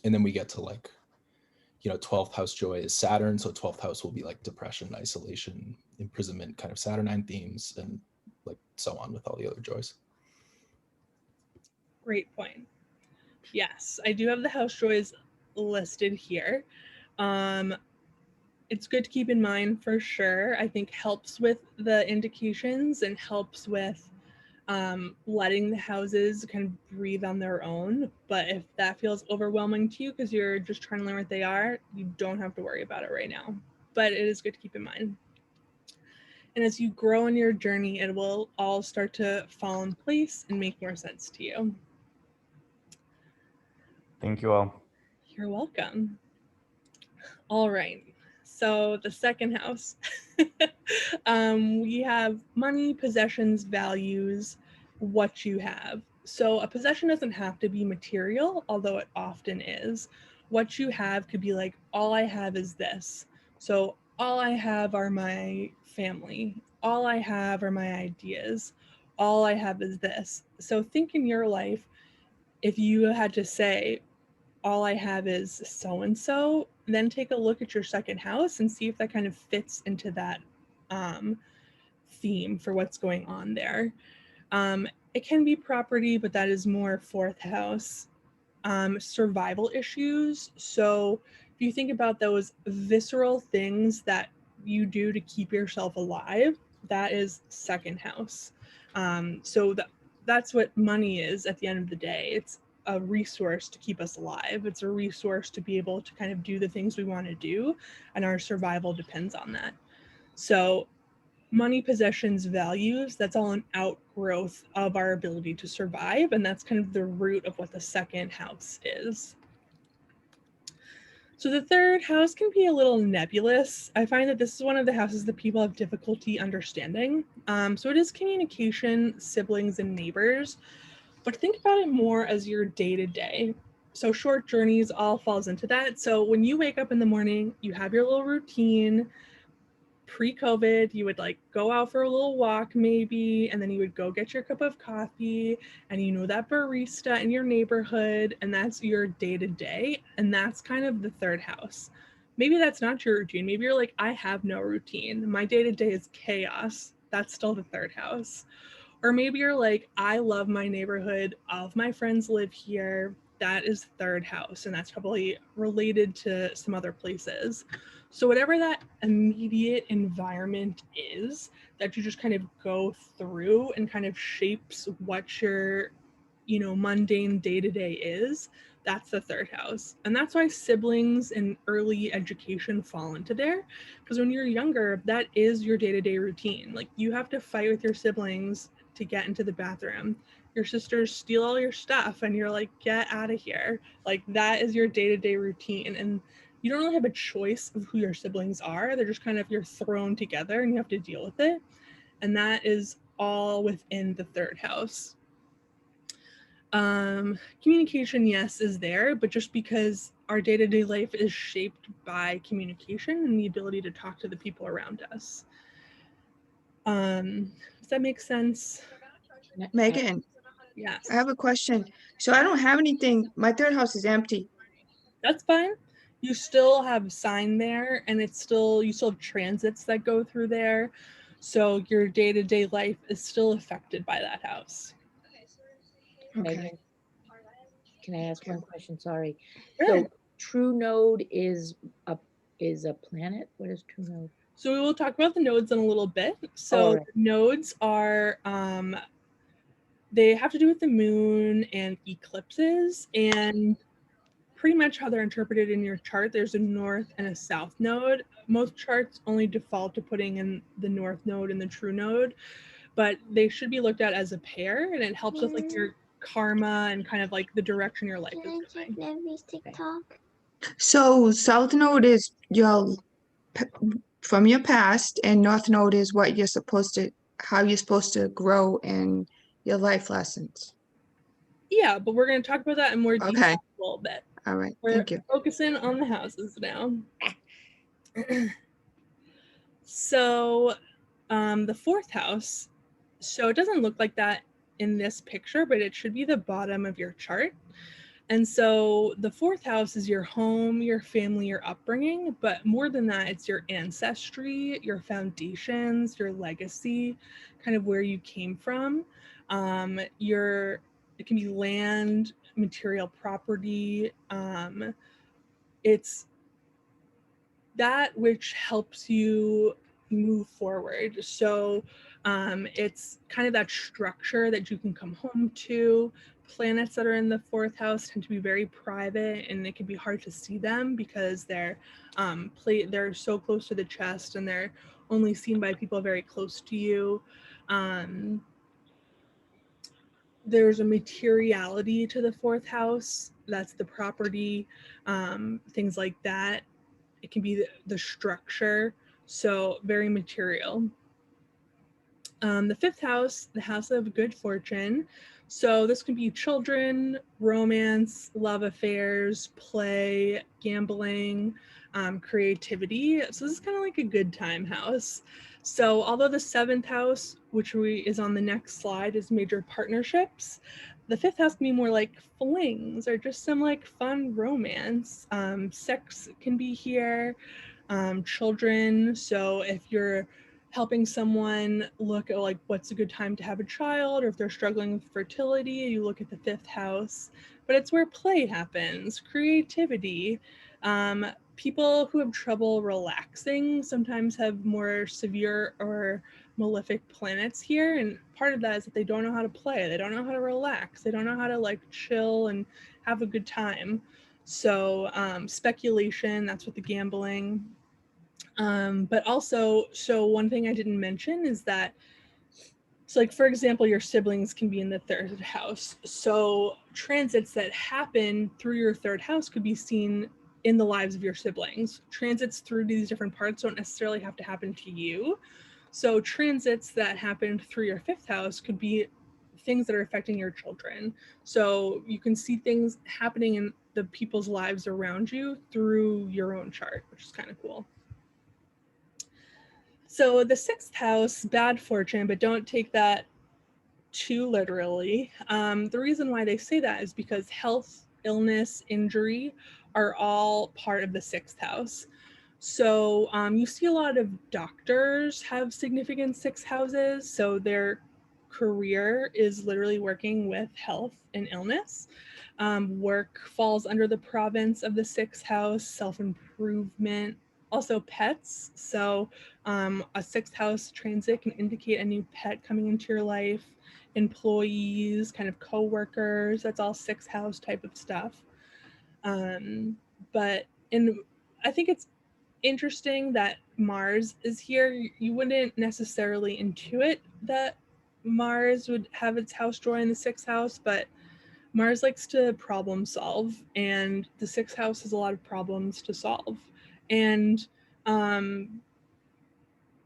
And then we get to like, 12th house joy is Saturn. So 12th house will be like depression, isolation, imprisonment, kind of Saturnine themes, and like so on with all the other joys. Great point. Yes, I do have the house joys listed here. It's good to keep in mind for sure. I think helps with the indications and helps with letting the houses kind of breathe on their own. But if that feels overwhelming to you because you're just trying to learn what they are, you don't have to worry about it right now. But it is good to keep in mind. And as you grow in your journey, it will all start to fall in place and make more sense to you. Thank you all. You're welcome. All right. So the second house, we have money, possessions, values, what you have. So a possession doesn't have to be material, although it often is. What you have could be like, all I have is this. So all I have are my family. All I have are my ideas. All I have is this. So think in your life, if you had to say, all I have is so-and-so, then take a look at your second house and see if that kind of fits into that theme for what's going on there. It can be property, but that is more fourth house. Survival issues. So if you think about those visceral things that you do to keep yourself alive, that is second house. So that's what money is at the end of the day. It's a resource to keep us alive. It's a resource to be able to kind of do the things we want to do, and our survival depends on that. So money, possessions, values, that's all an outgrowth of our ability to survive, and that's kind of the root of what the second house is. So the third house can be a little nebulous. I find that this is one of the houses that people have difficulty understanding. So it is communication, siblings, and neighbors, but think about it more as your day-to-day. So short journeys all falls into that. So when you wake up in the morning, you have your little routine. Pre-COVID, you would like go out for a little walk maybe, and then you would go get your cup of coffee, and you know that barista in your neighborhood, and that's your day-to-day, and that's kind of the third house. Maybe that's not your routine. Maybe you're like, I have no routine. My day-to-day is chaos. That's still the third house. Or maybe you're like, I love my neighborhood. All of my friends live here. That is third house, and that's probably related to some other places. So whatever that immediate environment is that you just kind of go through and kind of shapes what your, mundane day-to-day is, that's the third house. And that's why siblings and early education fall into there. Because when you're younger, that is your day-to-day routine. Like you have to fight with your siblings to get into the bathroom. Your sisters steal all your stuff and you're like, get out of here. Like that is your day-to-day routine. And you don't really have a choice of who your siblings are. They're just kind of, you're thrown together and you have to deal with it. And that is all within the third house. Communication, yes, is there, but just because our day-to-day life is shaped by communication and the ability to talk to the people around us. Does that make sense? Megan, Yes. I have a question. So I don't have anything. My third house is empty. That's fine. You still have sign there, and it's still, you still have transits that go through there. So your day-to-day life is still affected by that house. Okay. Megan, can I ask one question? Sorry. Sure. So true node is a planet. What is true node? So we will talk about the nodes in a little bit. So right. nodes are, they have to do with the moon and eclipses, and pretty much how they're interpreted in your chart. There's a north and a south node. Most charts only default to putting in the north node and the true node, but they should be looked at as a pair, and it helps with like your karma and kind of like the direction your life is going. TikTok? So South Node is your from your past, and North Node is what you're supposed to, how you're supposed to grow in your life lessons. Yeah, but we're going to talk about that in more detail Okay. a little bit. All right. We're Thank you. focusing on the houses now. So the fourth house, so it doesn't look like that in this picture, but it should be the bottom of your chart. And so the fourth house is your home, your family, your upbringing, but more than that, it's your ancestry, your foundations, your legacy, kind of where you came from. It can be land, material property. It's that which helps you move forward. So it's kind of that structure that you can come home to. Planets that are in the fourth house tend to be very private, and it can be hard to see them because they're so close to the chest, and they're only seen by people very close to you. There's a materiality to the fourth house. That's the property, things like that. It can be the structure, so very material. The fifth house, the house of good fortune. So this can be children, romance, love affairs, play, gambling, creativity. So this is kind of like a good time house. So although the seventh house, which is on the next slide, is major partnerships, the fifth house can be more like flings or just some like fun romance. Sex can be here, children. So if you're helping someone look at like what's a good time to have a child, or if they're struggling with fertility, you look at the fifth house. But it's where play happens, creativity. People who have trouble relaxing sometimes have more severe or malefic planets here, and part of that is that they don't know how to play, they don't know how to relax, they don't know how to like chill and have a good time. So speculation, that's what the gambling. But also, so one thing I didn't mention is that, so like for example, your siblings can be in the third house. So transits that happen through your third house could be seen in the lives of your siblings. Transits through these different parts don't necessarily have to happen to you. So transits that happen through your 5th house could be things that are affecting your children. So you can see things happening in the people's lives around you through your own chart, which is kind of cool. So the 6th house, bad fortune, but don't take that too literally. The reason why they say that is because health, illness, injury are all part of the 6th house. So you see a lot of doctors have significant 6th houses. So their career is literally working with health and illness. Work falls under the province of the 6th house, self-improvement, also pets. So a 6th house transit can indicate a new pet coming into your life, employees, kind of co-workers, that's all 6th house type of stuff. But I think it's interesting that Mars is here. You wouldn't necessarily intuit that Mars would have its house drawer in the 6th house, but Mars likes to problem solve, and the 6th house has a lot of problems to solve. And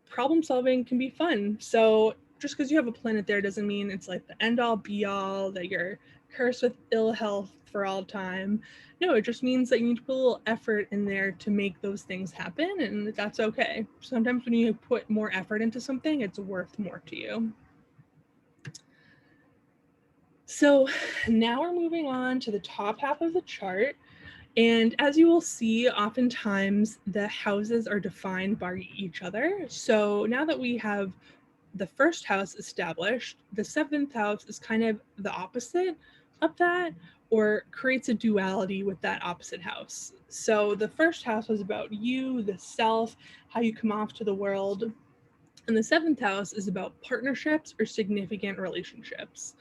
problem solving can be fun. So just because you have a planet there doesn't mean it's like the end all be all, that you're cursed with ill health for all time. No, it just means that you need to put a little effort in there to make those things happen, and that's okay. Sometimes when you put more effort into something, it's worth more to you. So now we're moving on to the top half of the chart. And as you will see, oftentimes the houses are defined by each other. So now that we have the 1st house established, the 7th house is kind of the opposite of that, or creates a duality with that opposite house. So the 1st house was about you, the self, how you come off to the world. And the 7th house is about partnerships or significant relationships.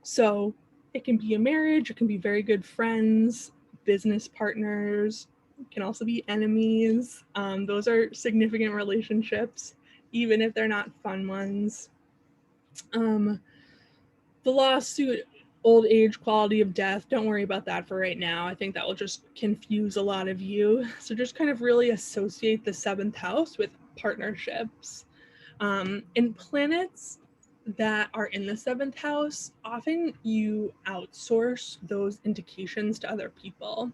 So it can be a marriage, it can be very good friends, business partners, it can also be enemies. Those are significant relationships, even if they're not fun ones. The lawsuit, old age, quality of death, don't worry about that for right now. I think that will just confuse a lot of you. So just kind of really associate the 7th house with partnerships. And planets that are in the 7th house, often you outsource those indications to other people.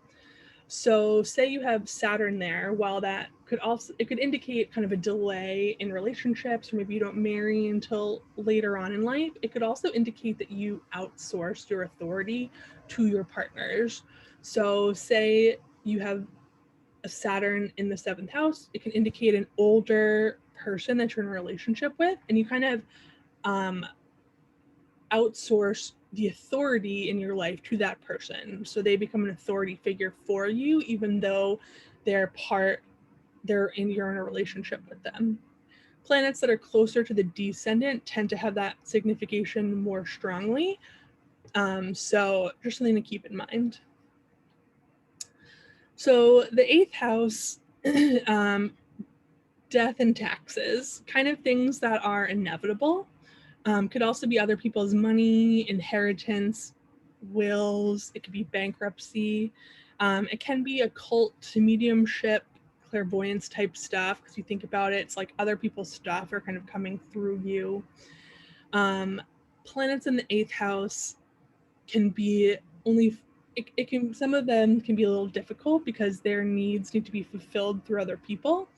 So say you have Saturn there, while that could also, it could indicate kind of a delay in relationships, or maybe you don't marry until later on in life. It could also indicate that you outsourced your authority to your partners. So say you have a Saturn in the 7th house, it can indicate an older person that you're in a relationship with, and you kind of outsource the authority in your life to that person. So they become an authority figure for you, even though you're in a relationship with them. Planets that are closer to the descendant tend to have that signification more strongly. So just something to keep in mind. So the 8th house, death and taxes, kind of things that are inevitable. Could also be other people's money, inheritance, wills. It could be bankruptcy. It can be occult to mediumship, clairvoyance type stuff, because you think about it, it's like other people's stuff are kind of coming through you. Planets in the 8th house can be some of them can be a little difficult because their needs need to be fulfilled through other people.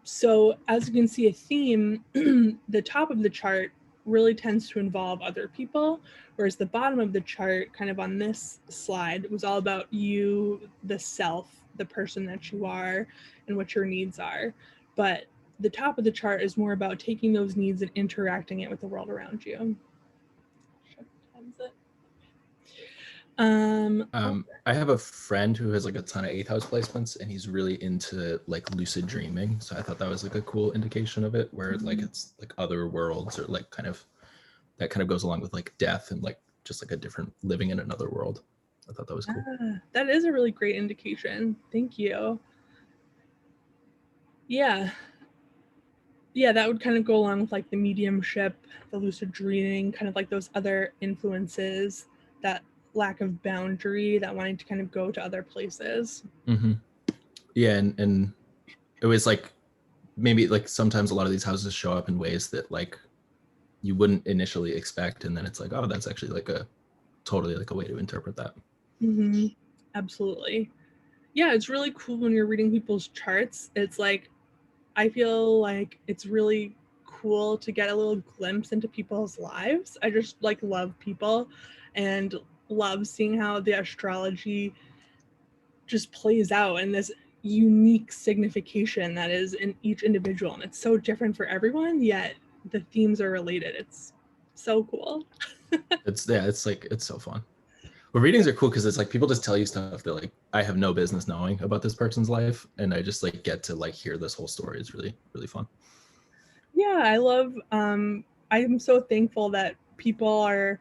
So as you can see a theme, the top of the chart really tends to involve other people, whereas the bottom of the chart, kind of on this slide, was all about you, the self, the person that you are, and what your needs are. But the top of the chart is more about taking those needs and interacting it with the world around you. I have a friend who has like a ton of 8th house placements, and he's really into like lucid dreaming. So I thought that was like a cool indication of it, where like it's like other worlds, or like kind of that kind of goes along with like death and like just like a different living in another world. I thought that was cool. That is a really great indication. Thank you. Yeah, that would kind of go along with like the mediumship, the lucid dreaming, kind of like those other influences that lack of boundary, that wanting to kind of go to other places. Mm-hmm. Yeah, and it was like maybe like sometimes a lot of these houses show up in ways that like you wouldn't initially expect, and then it's like, oh, that's actually like a totally like a way to interpret that. Mm-hmm. Absolutely. Yeah, it's really cool when you're reading people's charts. It's like, I feel like it's really cool to get a little glimpse into people's lives. I just like love people and love seeing how the astrology just plays out in this unique signification that is in each individual. And it's so different for everyone, yet the themes are related. It's so cool. It's so fun. But readings are cool because it's like people just tell you stuff that like I have no business knowing about this person's life, and I just like get to like hear this whole story. It's really, really fun. Yeah, I love I'm so thankful that people are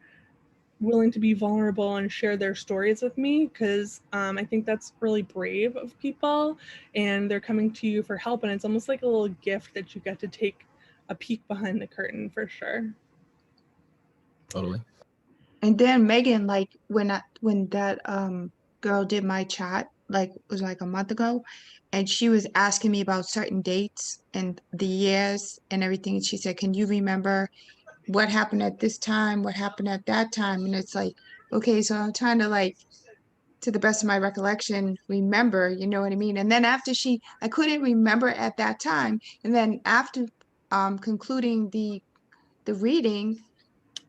willing to be vulnerable and share their stories with me, because I think that's really brave of people, and they're coming to you for help, and it's almost like a little gift that you get to take a peek behind the curtain for sure. Totally. And then Megan, like when that girl did my chat, like it was like a month ago, and she was asking me about certain dates and the years and everything. And she said, "Can you remember what happened at this time? What happened at that time?" And it's like, okay, so I'm trying to like, to the best of my recollection, remember, you know what I mean? And then after I couldn't remember at that time. And then after concluding the reading,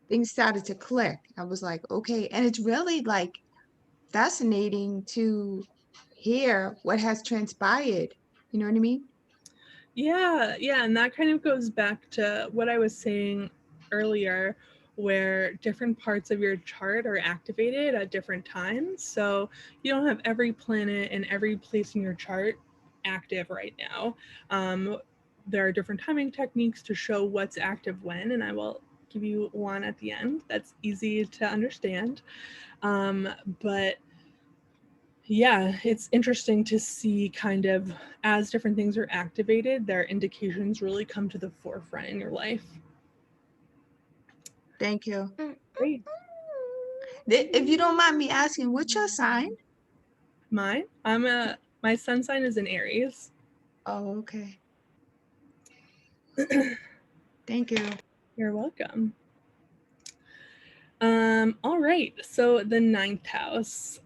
things started to click. I was like, okay. And it's really like fascinating to hear what has transpired. You know what I mean? Yeah, and that kind of goes back to what I was saying earlier, where different parts of your chart are activated at different times. So you don't have every planet in every place in your chart active right now. There are different timing techniques to show what's active when, and I will give you one at the end that's easy to understand. But yeah, it's interesting to see kind of as different things are activated, their indications really come to the forefront in your life. Thank you. Great. If you don't mind me asking, what's your sign? Mine? My sun sign is in Aries. Oh, okay. Thank you. You're welcome. All right, so the 9th house.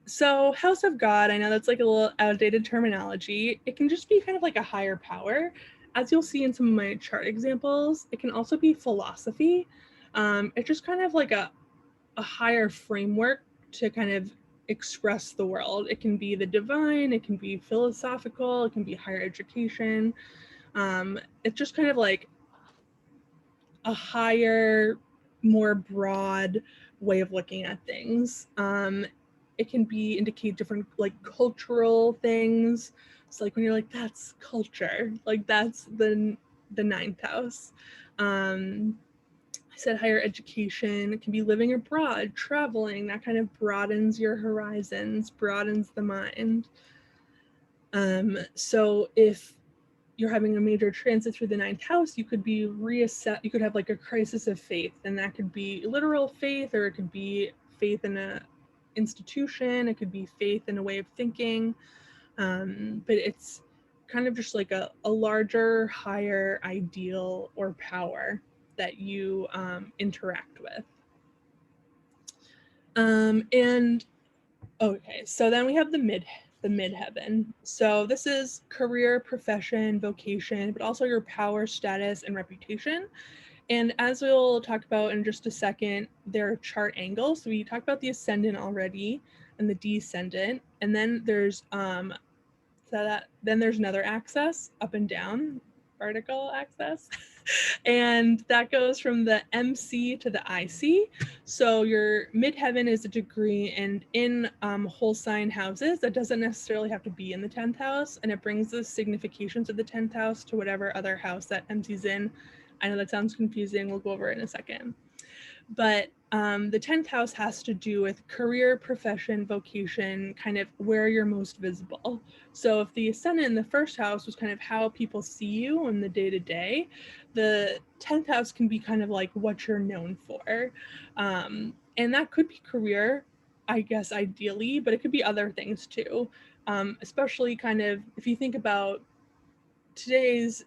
So house of God, I know that's like a little outdated terminology. It can just be kind of like a higher power. As you'll see in some of my chart examples, it can also be philosophy. It's just kind of like a higher framework to kind of express the world. It can be the divine, it can be philosophical, it can be higher education. It's just kind of like a higher, more broad way of looking at things. It can be indicate different like cultural things. So like when you're like, that's culture, like that's the 9th house. I said higher education. It can be living abroad, traveling. That kind of broadens your horizons, broadens the mind. So if you're having a major transit through the 9th house, you could be you could have like a crisis of faith, and that could be literal faith, or it could be faith in a institution, it could be faith in a way of thinking. But it's kind of just like a larger, higher ideal or power that you interact with. And okay, so then we have the midheaven. So this is career, profession, vocation, but also your power, status, and reputation. And as we'll talk about in just a second, there are chart angles. So we talked about the ascendant already and the descendant, and then there's then there's another axis, up and down, vertical axis. And that goes from the MC to the IC. So your midheaven is a degree, and in whole sign houses, that doesn't necessarily have to be in the 10th house, and it brings the significations of the 10th house to whatever other house that MC's in. I know that sounds confusing. We'll go over it in a second. But the 10th house has to do with career, profession, vocation, kind of where you're most visible. So if the ascendant in the first house was kind of how people see you in the day-to-day, the 10th house can be kind of like what you're known for. And that could be career, I guess ideally, but it could be other things too. Especially kind of if you think about today's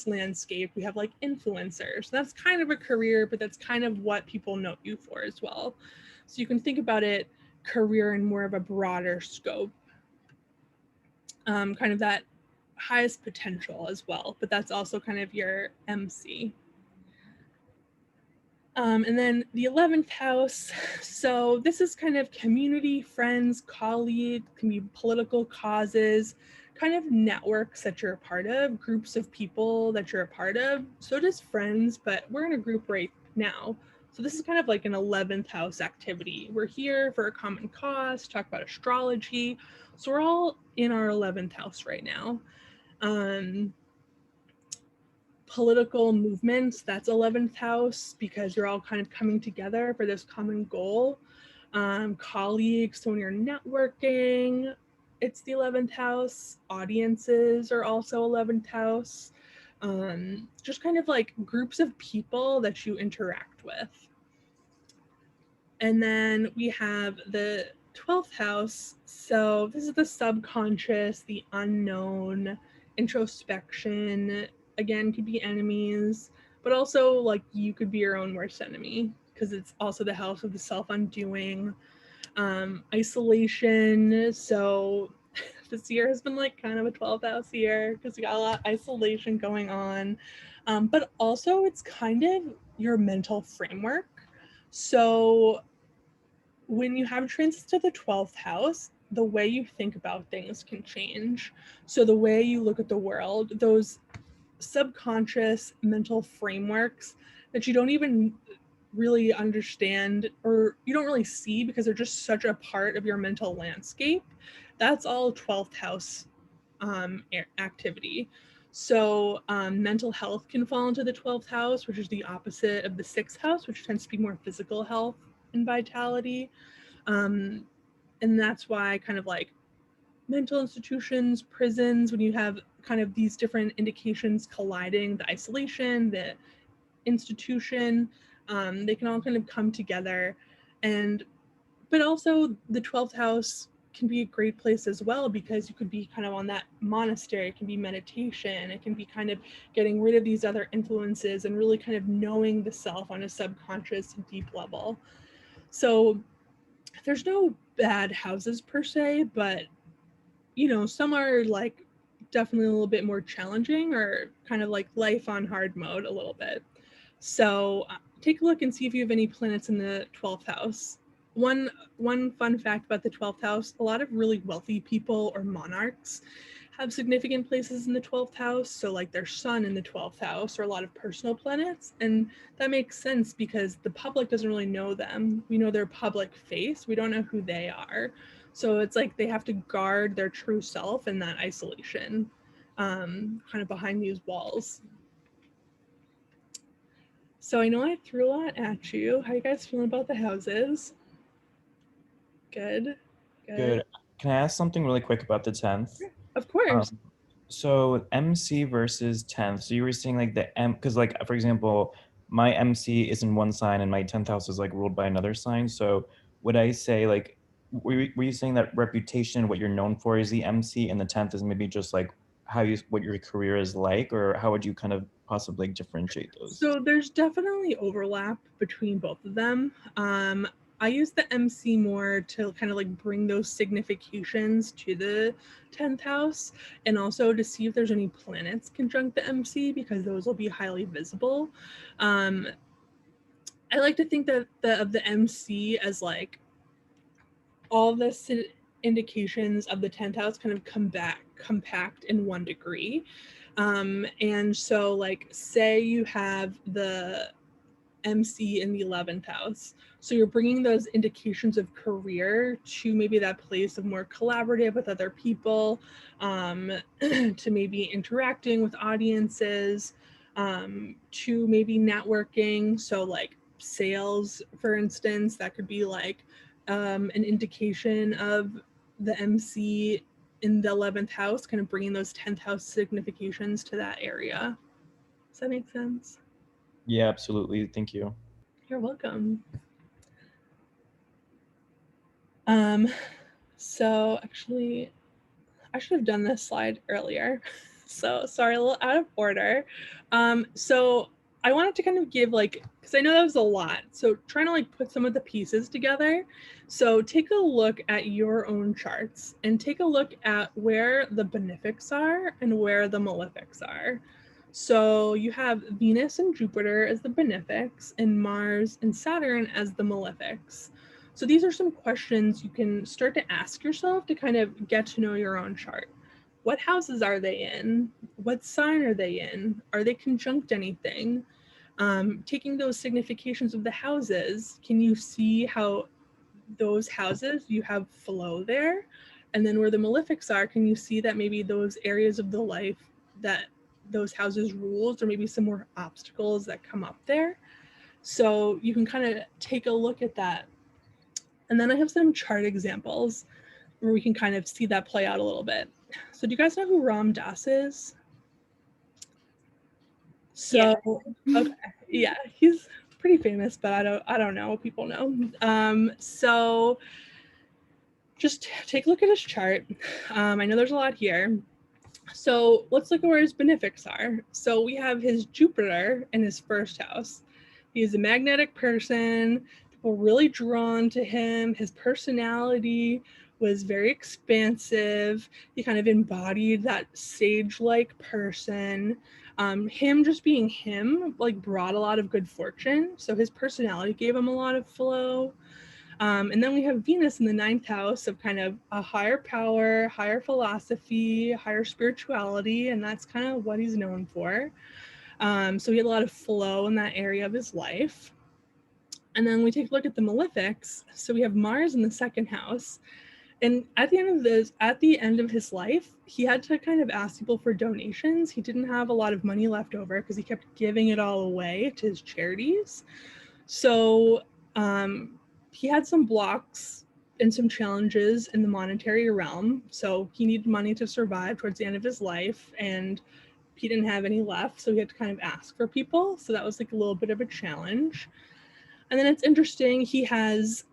landscape, we have like influencers. That's kind of a career, but that's kind of what people know you for as well. So you can think about it career in more of a broader scope, kind of that highest potential as well, but that's also kind of your MC. And then the 11th house. So this is kind of community, friends, colleagues, can be political causes, kind of networks that you're a part of, groups of people that you're a part of. So does friends, but we're in a group right now. So this is kind of like an 11th house activity. We're here for a common cause, talk about astrology. So we're all in our 11th house right now. Political movements, that's 11th house, because you're all kind of coming together for this common goal. Colleagues, so when you're networking, it's the 11th house. Audiences are also 11th house. Just kind of like groups of people that you interact with. And then we have the 12th house. So this is the subconscious, the unknown, introspection. Again, could be enemies, but also like you could be your own worst enemy, because it's also the house of the self-undoing. Isolation. So this year has been like kind of a 12th house year, because we got a lot of isolation going on. But also it's kind of your mental framework. So when you have transits to the 12th house, the way you think about things can change. So the way you look at the world, those subconscious mental frameworks that you don't even really understand, or you don't really see because they're just such a part of your mental landscape, that's all 12th house activity. So mental health can fall into the 12th house, which is the opposite of the 6th house, which tends to be more physical health and vitality. And that's why kind of like mental institutions, prisons, when you have kind of these different indications colliding, the isolation, the institution, they can all kind of come together. But also the 12th house can be a great place as well, because you could be kind of on that monastery. It can be meditation. It can be kind of getting rid of these other influences and really kind of knowing the self on a subconscious deep level. So there's no bad houses per se, but some are like definitely a little bit more challenging, or kind of like life on hard mode a little bit. So take a look and see if you have any planets in the 12th house. One fun fact about the 12th house, a lot of really wealthy people or monarchs have significant places in the 12th house. So like their sun in the 12th house, or a lot of personal planets. And that makes sense because the public doesn't really know them. We know their public face. We don't know who they are. So it's like they have to guard their true self in that isolation, kind of behind these walls. So I know I threw a lot at you. How you guys feeling about the houses? Good. Good. Can I ask something really quick about the 10th? Of course. So MC versus 10th. So you were saying like the M, because like, for example, my MC is in one sign and my 10th house is like ruled by another sign. So would I say like, were you saying that reputation, what you're known for is the MC, and the 10th is maybe just like what your career is like, or how would you kind of possibly differentiate those? So there's definitely overlap between both of them. I use the MC more to kind of like bring those significations to the 10th house, and also to see if there's any planets conjunct the MC, because those will be highly visible. I like to think that of the MC as like all the indications of the 10th house kind of compact in 1 degree. And so like say you have the MC in the 11th house. So you're bringing those indications of career to maybe that place of more collaborative with other people, to maybe interacting with audiences, to maybe networking. So like sales, for instance, that could be like an indication of the MC in the 11th house, kind of bringing those 10th house significations to that area. Does that make sense? Yeah, absolutely. Thank you. You're welcome. So actually, I should have done this slide earlier. So sorry, a little out of order. So I wanted to kind of give like, because I know that was a lot. So trying to like put some of the pieces together. So take a look at your own charts and take a look at where the benefics are and where the malefics are. So you have Venus and Jupiter as the benefics and Mars and Saturn as the malefics. So these are some questions you can start to ask yourself to kind of get to know your own chart. What houses are they in? What sign are they in? Are they conjunct anything? Taking those significations of the houses, can you see how those houses, you have flow there? And then where the malefics are, can you see that maybe those areas of the life that those houses rules, or maybe some more obstacles that come up there? So you can kind of take a look at that. And then I have some chart examples where we can kind of see that play out a little bit. So do you guys know who Ram Dass is? So, okay, yeah, he's pretty famous, but I don't know what people know. So just take a look at his chart. I know there's a lot here. So let's look at where his benefics are. So we have his Jupiter in his first house. He's a magnetic person. People were really drawn to him. His personality was very expansive. He kind of embodied that sage-like person. Him just being him like brought a lot of good fortune. So his personality gave him a lot of flow. And then we have Venus in the 9th house of kind of a higher power, higher philosophy, higher spirituality, and that's kind of what he's known for. So he had a lot of flow in that area of his life. And then we take a look at the malefics. So we have Mars in the 2nd house. And at the end of his life, he had to kind of ask people for donations. He didn't have a lot of money left over because he kept giving it all away to his charities. So he had some blocks and some challenges in the monetary realm. So he needed money to survive towards the end of his life, and he didn't have any left. So he had to kind of ask for people. So that was like a little bit of a challenge. And then it's interesting, he has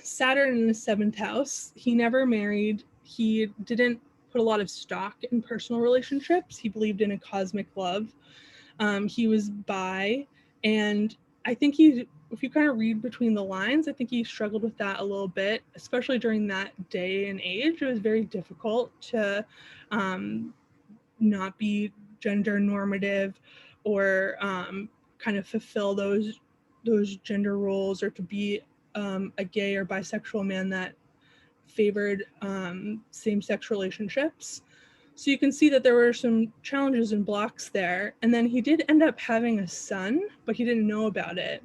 Saturn in the 7th house. He never married. He didn't put a lot of stock in personal relationships. He believed in a cosmic love. He was bi, and I think if you kind of read between the lines, I think he struggled with that a little bit, especially during that day and age. It was very difficult to not be gender normative or kind of fulfill those gender roles, or to be a gay or bisexual man that favored same-sex relationships. So you can see that there were some challenges and blocks there. And then he did end up having a son, but he didn't know about it.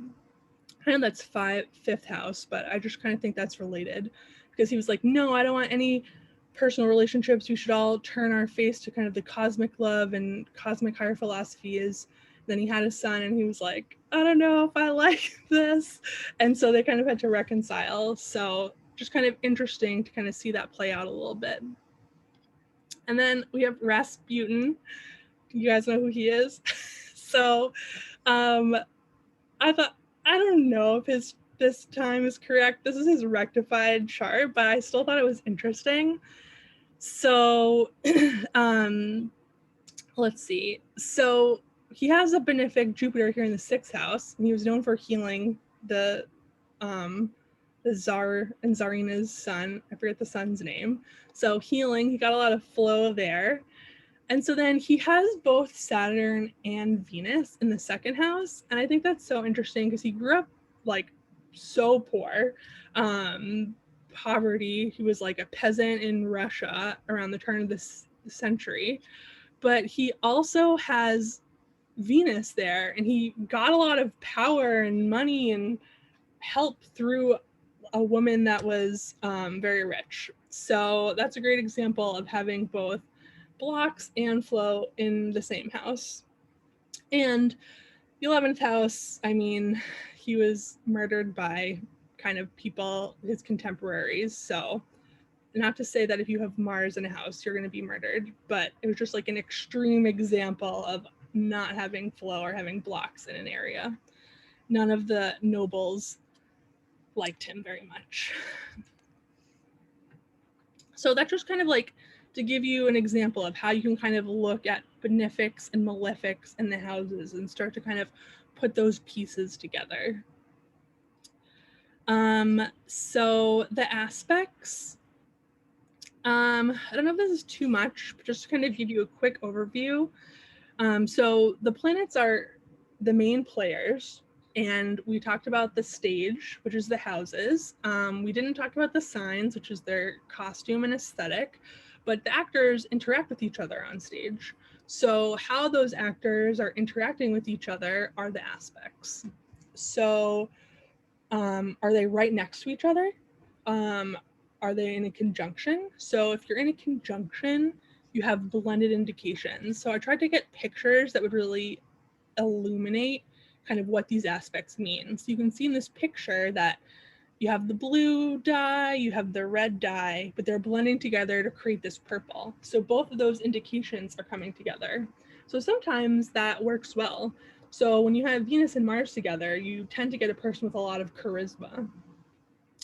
I know that's 5th house, but I just kind of think that's related, because he was like, no, I don't want any personal relationships. We should all turn our face to kind of the cosmic love and cosmic higher philosophy is. Then he had a son and he was like, I don't know if I like this. And so they kind of had to reconcile. So just kind of interesting to kind of see that play out a little bit. And then we have Rasputin. You guys know who he is? So I thought, I don't know if this time is correct. This is his rectified chart, but I still thought it was interesting. So let's see. So he has a benefic Jupiter here in the 6th house, and he was known for healing the Tsar and Tsarina's son. I forget the son's name. So healing, he got a lot of flow there. And so then he has both Saturn and Venus in the 2nd house. And I think that's so interesting because he grew up like so poor, poverty. He was like a peasant in Russia around the turn of this century. But he also has Venus there, and he got a lot of power and money and help through a woman that was very rich. So that's a great example of having both blocks and flow in the same house. And the 11th house, I mean, he was murdered by kind of people, his contemporaries. So not to say that if you have Mars in a house, you're going to be murdered, but it was just like an extreme example of not having flow or having blocks in an area. None of the nobles liked him very much. So that's just kind of like to give you an example of how you can kind of look at benefics and malefics in the houses and start to kind of put those pieces together. So the aspects, I don't know if this is too much, but just to kind of give you a quick overview. So the planets are the main players, and we talked about the stage, which is the houses. We didn't talk about the signs, which is their costume and aesthetic, but the actors interact with each other on stage. So how those actors are interacting with each other are the aspects. So are they right next to each other? Are they in a conjunction? So if you're in a conjunction, you have blended indications. So I tried to get pictures that would really illuminate kind of what these aspects mean. So you can see in this picture that you have the blue dye, you have the red dye, but they're blending together to create this purple. So both of those indications are coming together. So sometimes that works well. So when you have Venus and Mars together, you tend to get a person with a lot of charisma.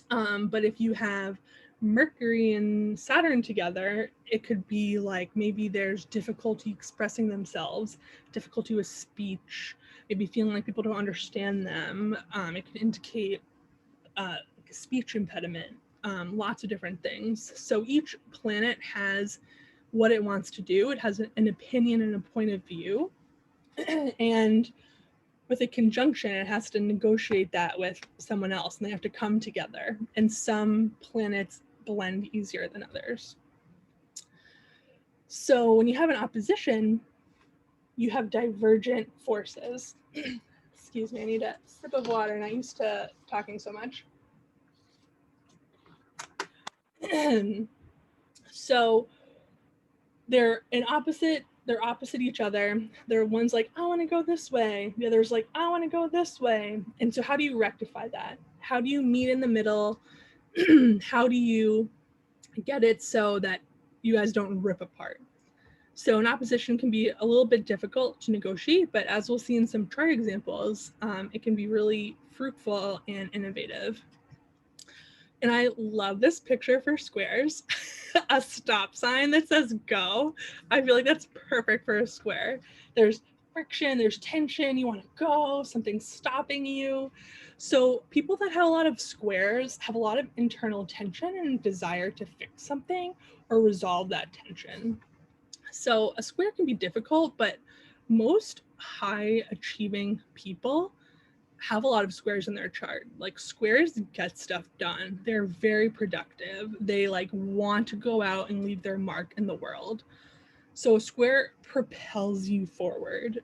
But if you have Mercury and Saturn together, it could be like maybe there's difficulty expressing themselves, difficulty with speech, maybe feeling like people don't understand them. It could indicate a speech impediment, lots of different things. So each planet has what it wants to do. It has an opinion and a point of view. And with a conjunction, it has to negotiate that with someone else, and they have to come together. And some planets blend easier than others. So when you have an opposition, you have divergent forces. Excuse me, I need a sip of water, and I'm not used to talking so much. So they're opposite each other. There are ones like, I want to go this way. The other's like, I want to go this way. And so how do you rectify that? How do you meet in the middle? How do you get it so that you guys don't rip apart? So an opposition can be a little bit difficult to negotiate, but as we'll see in some chart examples, it can be really fruitful and innovative. And I love this picture for squares. A stop sign that says go. I feel like that's perfect for a square. There's friction, there's tension, you want to go, something's stopping you. So people that have a lot of squares have a lot of internal tension and desire to fix something or resolve that tension. So a square can be difficult, but most high achieving people have a lot of squares in their chart. Like squares get stuff done. They're very productive. They like want to go out and leave their mark in the world. So a square propels you forward.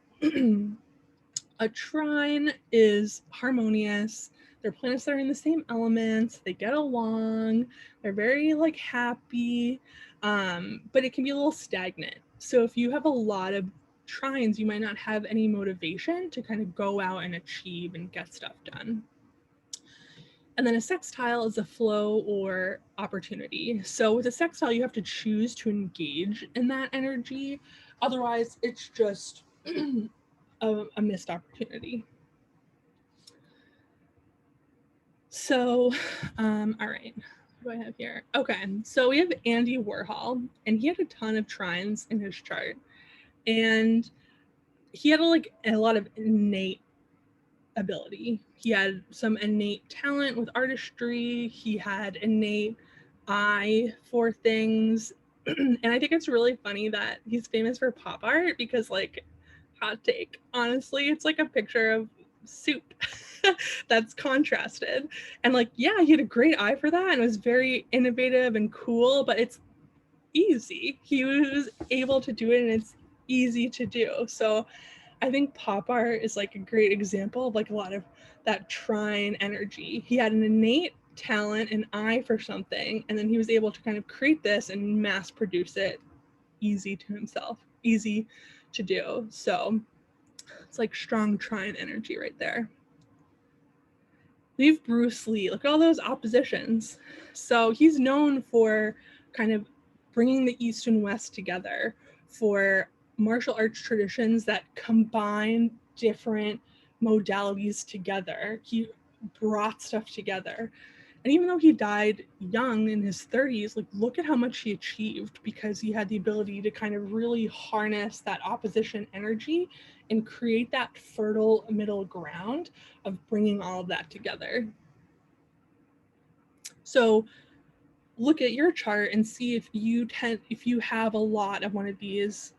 A trine is harmonious. They're planets that are in the same elements. They get along. They're very like happy, but it can be a little stagnant. So if you have a lot of trines, you might not have any motivation to kind of go out and achieve and get stuff done. And then a sextile is a flow or opportunity. So with a sextile, you have to choose to engage in that energy. Otherwise, it's just a missed opportunity. So, all right, what do I have here? Okay, so we have Andy Warhol, and he had a ton of trines in his chart. And he had a lot of innate ability. He had some innate talent with artistry. He had innate eye for things. And I think it's really funny that he's famous for pop art because, like, hot take, honestly, it's like a picture of soup that's contrasted. And like, yeah, he had a great eye for that and it was very innovative and cool, but it's easy. He was able to do it and it's easy to do. So I think pop art is like a great example of like a lot of that trine energy. He had an innate talent, an eye for something, and then he was able to kind of create this and mass produce it easy to himself, easy to do. So it's like strong trine energy right there. Leave Bruce Lee, look at all those oppositions. So he's known for kind of bringing the East and West together, for martial arts traditions that combine different modalities together. He brought stuff together. And even though he died young in his 30s, like look at how much he achieved because he had the ability to kind of really harness that opposition energy and create that fertile middle ground of bringing all of that together. So look at your chart and see if you have a lot of one of these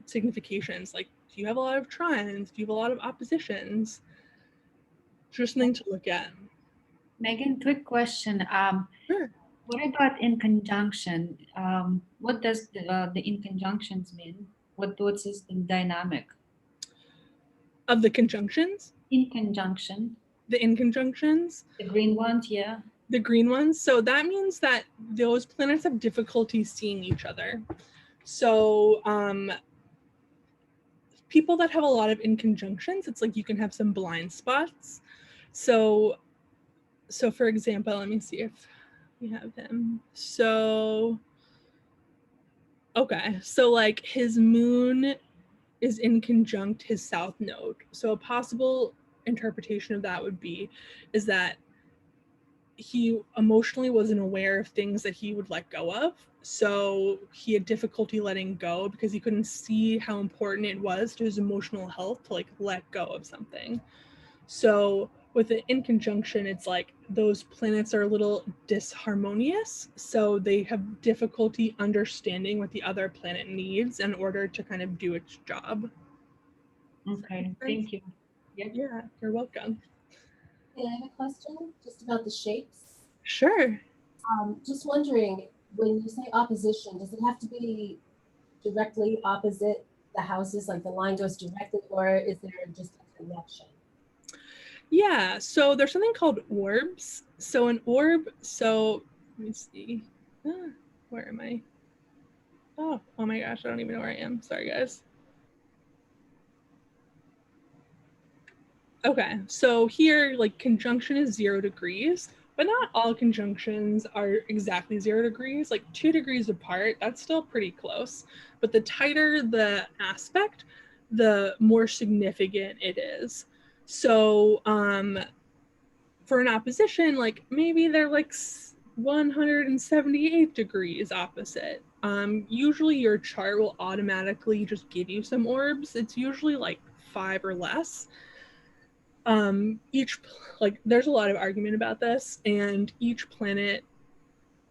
significations. Like, do you have a lot of trines? Do you have a lot of oppositions? Just something to look at. Megan, quick question. Sure. What about in conjunction? What does the in conjunctions mean? What's the dynamic? Of the conjunctions? In conjunction. The in conjunctions? The green ones, yeah. The green ones. So that means that those planets have difficulty seeing each other. So people that have a lot of in conjunctions, it's like you can have some blind spots. So for example, let me see if we have him. So, okay. So like his moon is in conjunct his south node. So a possible interpretation of that would be is that he emotionally wasn't aware of things that he would let go of. So he had difficulty letting go because he couldn't see how important it was to his emotional health to like let go of something. So with the in conjunction, it's like those planets are a little disharmonious. So they have difficulty understanding what the other planet needs in order to kind of do its job. Okay, thank you. Yep. Yeah, you're welcome. Hey, I have a question just about the shapes. Sure. Just wondering, when you say opposition, does it have to be directly opposite the houses, like the line goes directly, or is there just a connection? Yeah, so there's something called orbs. So an orb, so let me see. Where am I? Oh my gosh, I don't even know where I am. Sorry, guys. Okay, so here, like conjunction is 0 degrees, but not all conjunctions are exactly 0 degrees. Like 2 degrees apart, that's still pretty close. But the tighter the aspect, the more significant it is. So for an opposition, like maybe they're like 178 degrees opposite. Usually your chart will automatically just give you some orbs. It's usually like 5 or less. There's a lot of argument about this, and each planet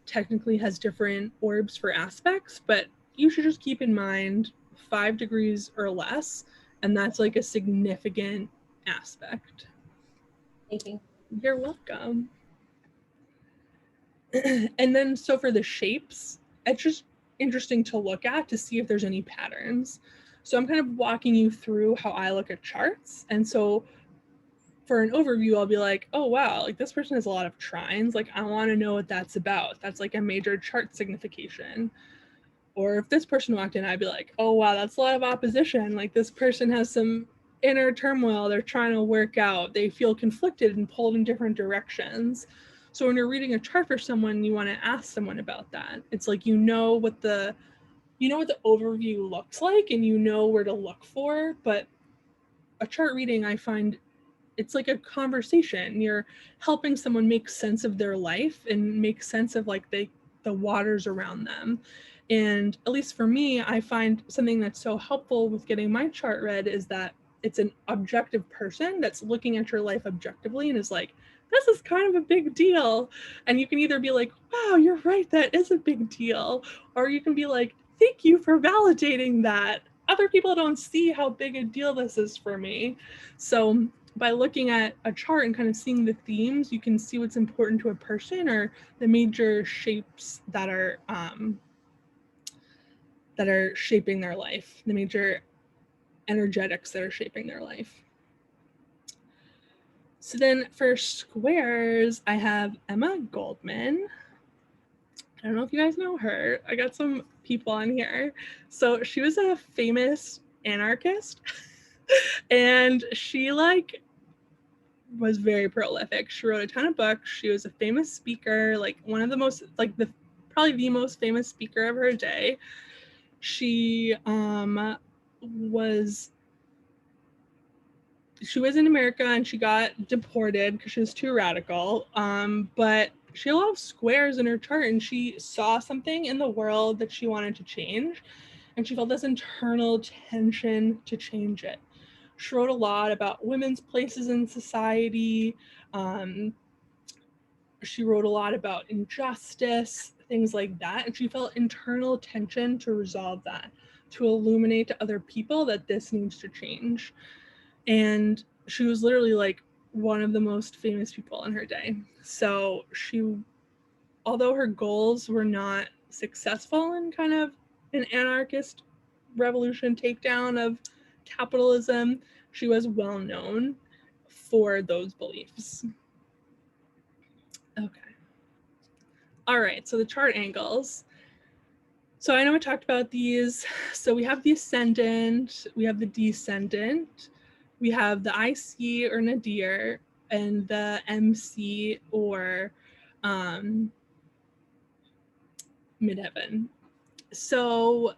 technically has different orbs for aspects, but you should just keep in mind 5 degrees or less, and that's like a significant aspect. Thank you. You're welcome. And then so for the shapes, it's just interesting to look at to see if there's any patterns. So I'm kind of walking you through how I look at charts. And so for an overview, I'll be like, oh, wow, like this person has a lot of trines. Like, I want to know what that's about. That's like a major chart signification. Or if this person walked in, I'd be like, oh, wow, that's a lot of opposition. Like this person has some inner turmoil they're trying to work out. They feel conflicted and pulled in different directions. So when you're reading a chart for someone, you want to ask someone about that. It's like, you know what the overview looks like and you know where to look for, but a chart reading, I find it's like a conversation. You're helping someone make sense of their life and make sense of like the waters around them. And at least for me, I find something that's so helpful with getting my chart read is that it's an objective person that's looking at your life objectively and is like, this is kind of a big deal. And you can either be like, wow, you're right, that is a big deal. Or you can be like, thank you for validating that. Other people don't see how big a deal this is for me. So by looking at a chart and kind of seeing the themes, you can see what's important to a person or the major shapes that are shaping their life, the major energetics that are shaping their life. So then for squares, I have Emma Goldman. I don't know if you guys know her. I got some people on here. So she was a famous anarchist and she was very prolific. She wrote a ton of books. She was a famous speaker, like one of the most, probably the most famous speaker of her day. She was she was in America and she got deported because she was too radical. But she had a lot of squares in her chart, and she saw something in the world that she wanted to change, and she felt this internal tension to change it. She wrote a lot about women's places in society. She wrote a lot about injustice, things like that, and she felt internal tension to resolve that, to illuminate to other people that this needs to change. And she was literally like one of the most famous people in her day. So she, although her goals were not successful in kind of an anarchist revolution takedown of capitalism, she was well known for those beliefs. Okay. All right, so the chart angles. So I know I talked about these. So we have the ascendant, we have the descendant, we have the IC or nadir, and the MC or midheaven. So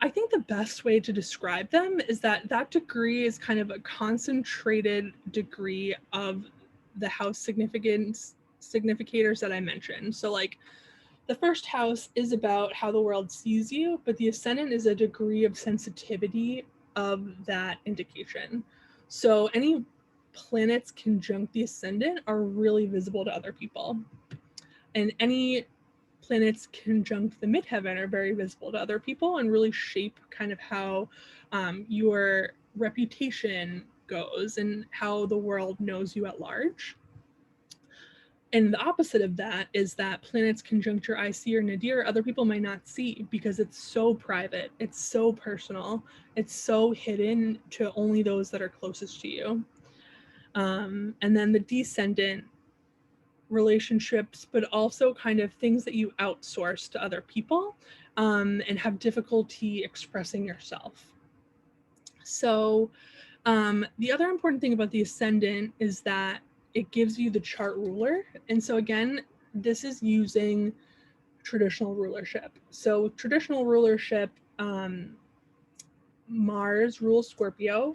I think the best way to describe them is that that degree is kind of a concentrated degree of the house significators that I mentioned. So like the first house is about how the world sees you, but the ascendant is a degree of sensitivity of that indication. So any planets conjunct the ascendant are really visible to other people. And any planets conjunct the midheaven are very visible to other people and really shape kind of how your reputation goes and how the world knows you at large. And the opposite of that is that planets conjunct your IC or nadir, other people might not see because it's so private, it's so personal, it's so hidden to only those that are closest to you. And then the descendant relationships, but also kind of things that you outsource to other people and have difficulty expressing yourself. So the other important thing about the ascendant is that it gives you the chart ruler. And so again, this is using traditional rulership. So traditional rulership, Mars rules Scorpio,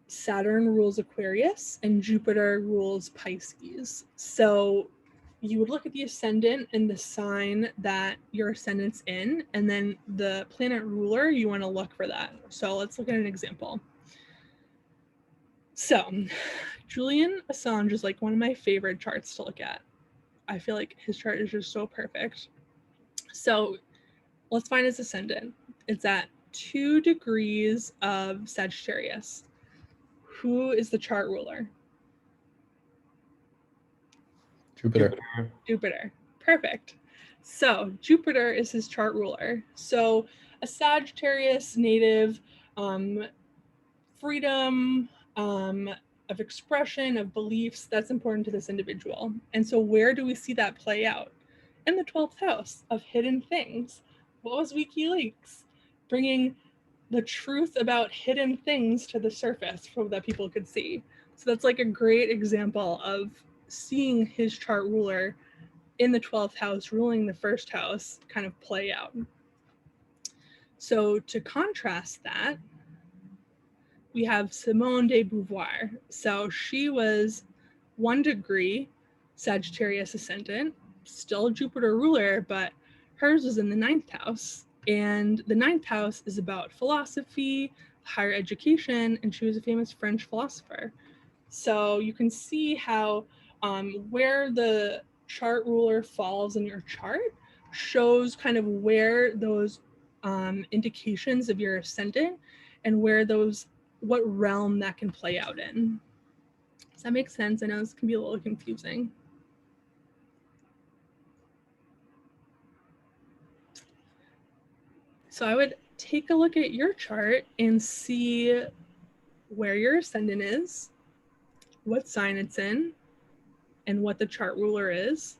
Saturn rules Aquarius, and Jupiter rules Pisces. So you would look at the ascendant and the sign that your ascendant's in, and then the planet ruler, you want to look for that. So let's look at an example. So Julian Assange is like one of my favorite charts to look at. I feel like his chart is just so perfect. So let's find his ascendant. It's at 2 degrees of Sagittarius. Who is the chart ruler? Jupiter. Jupiter. Perfect. So Jupiter is his chart ruler. So a Sagittarius native, freedom of expression, of beliefs, that's important to this individual. And so where do we see that play out? In the 12th house of hidden things. What was WikiLeaks? Bringing the truth about hidden things to the surface so that people could see. So that's like a great example of seeing his chart ruler in the 12th house ruling the first house kind of play out. So to contrast that, we have Simone de Beauvoir. So she was 1 degree Sagittarius ascendant, still Jupiter ruler, but hers was in the 9th house. And the 9th house is about philosophy, higher education, and she was a famous French philosopher. So you can see how where the chart ruler falls in your chart shows kind of where those indications of your ascendant and where those, what realm that can play out in. Does that make sense? I know this can be a little confusing. So I would take a look at your chart and see where your ascendant is, what sign it's in, and what the chart ruler is,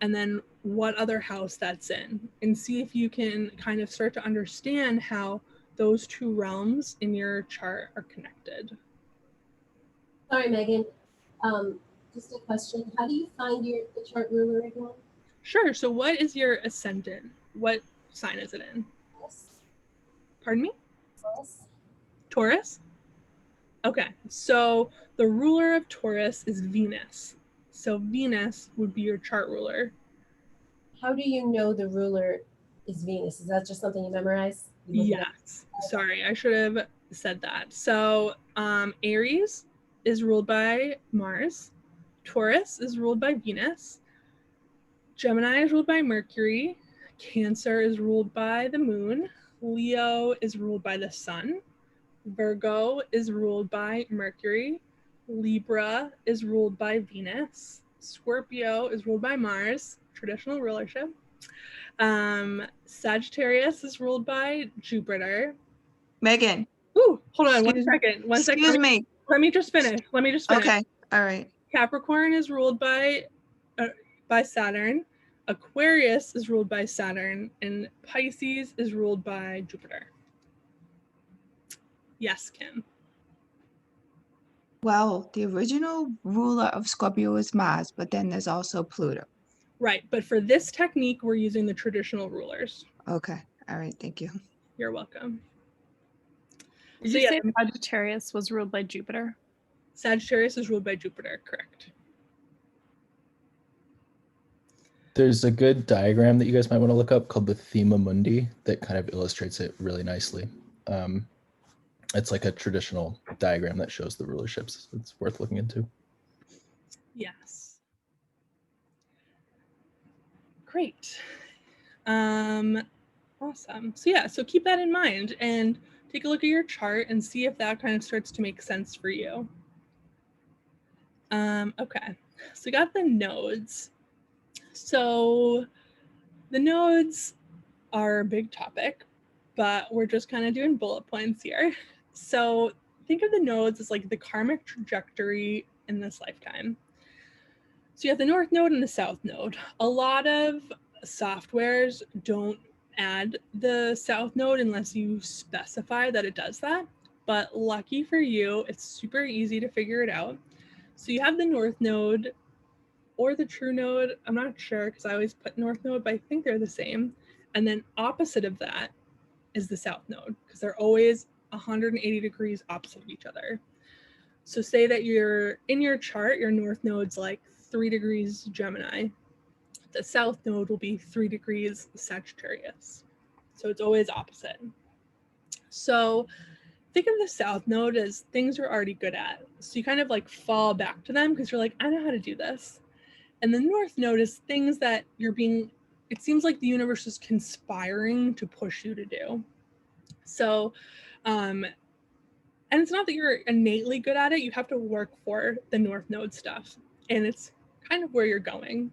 and then what other house that's in, and see if you can kind of start to understand how those 2 realms in your chart are connected. Sorry, Megan. Just a question. How do you find the chart ruler again? Sure. So what is your ascendant? What sign is it in? Yes. Pardon me? Yes. Taurus? Okay, so the ruler of Taurus is Venus. So Venus would be your chart ruler. How do you know the ruler is Venus? Is that just something you memorize? You look it up? Yes, sorry, I should have said that. So Aries is ruled by Mars. Taurus is ruled by Venus. Gemini is ruled by Mercury. Cancer is ruled by the moon. Leo is ruled by the sun. Virgo is ruled by Mercury. Libra is ruled by Venus. Scorpio is ruled by Mars, traditional rulership. Sagittarius is ruled by Jupiter. Megan. Ooh, hold on Excuse me. one second. Excuse me. Let me just finish. Okay. All right. Capricorn is ruled by Saturn. Aquarius is ruled by Saturn, and Pisces is ruled by Jupiter. Yes, Kim. Well, the original ruler of Scorpio is Mars, but then there's also Pluto. Right, but for this technique, we're using the traditional rulers. Okay. All right. Thank you. You're welcome. Did So you yeah, say Sagittarius was ruled by Jupiter? Sagittarius is ruled by Jupiter, correct. There's a good diagram that you guys might want to look up called the Thema Mundi that kind of illustrates it really nicely. It's like a traditional diagram that shows the rulerships. It's worth looking into. Yes. Great. Awesome. So yeah, so keep that in mind and take a look at your chart and see if that kind of starts to make sense for you. Okay, so we got the nodes. So the nodes are a big topic, but we're just kind of doing bullet points here. So think of the nodes as like the karmic trajectory in this lifetime. So you have the north node and the south node. A lot of softwares don't add the south node unless you specify that it does that. But lucky for you, it's super easy to figure it out. So you have the north node or the true node. I'm not sure because I always put north node, but I think they're the same. And then opposite of that is the south node because they're always 180 degrees opposite of each other. So say that you're in your chart, your north node's like 3 degrees Gemini. The south node will be 3 degrees Sagittarius. So it's always opposite. So think of the south node as things you're already good at. So you kind of like fall back to them because you're like, I know how to do this. And the north node is things that it seems like the universe is conspiring to push you to do. So, and it's not that you're innately good at it, you have to work for the north node stuff. And it's kind of where you're going.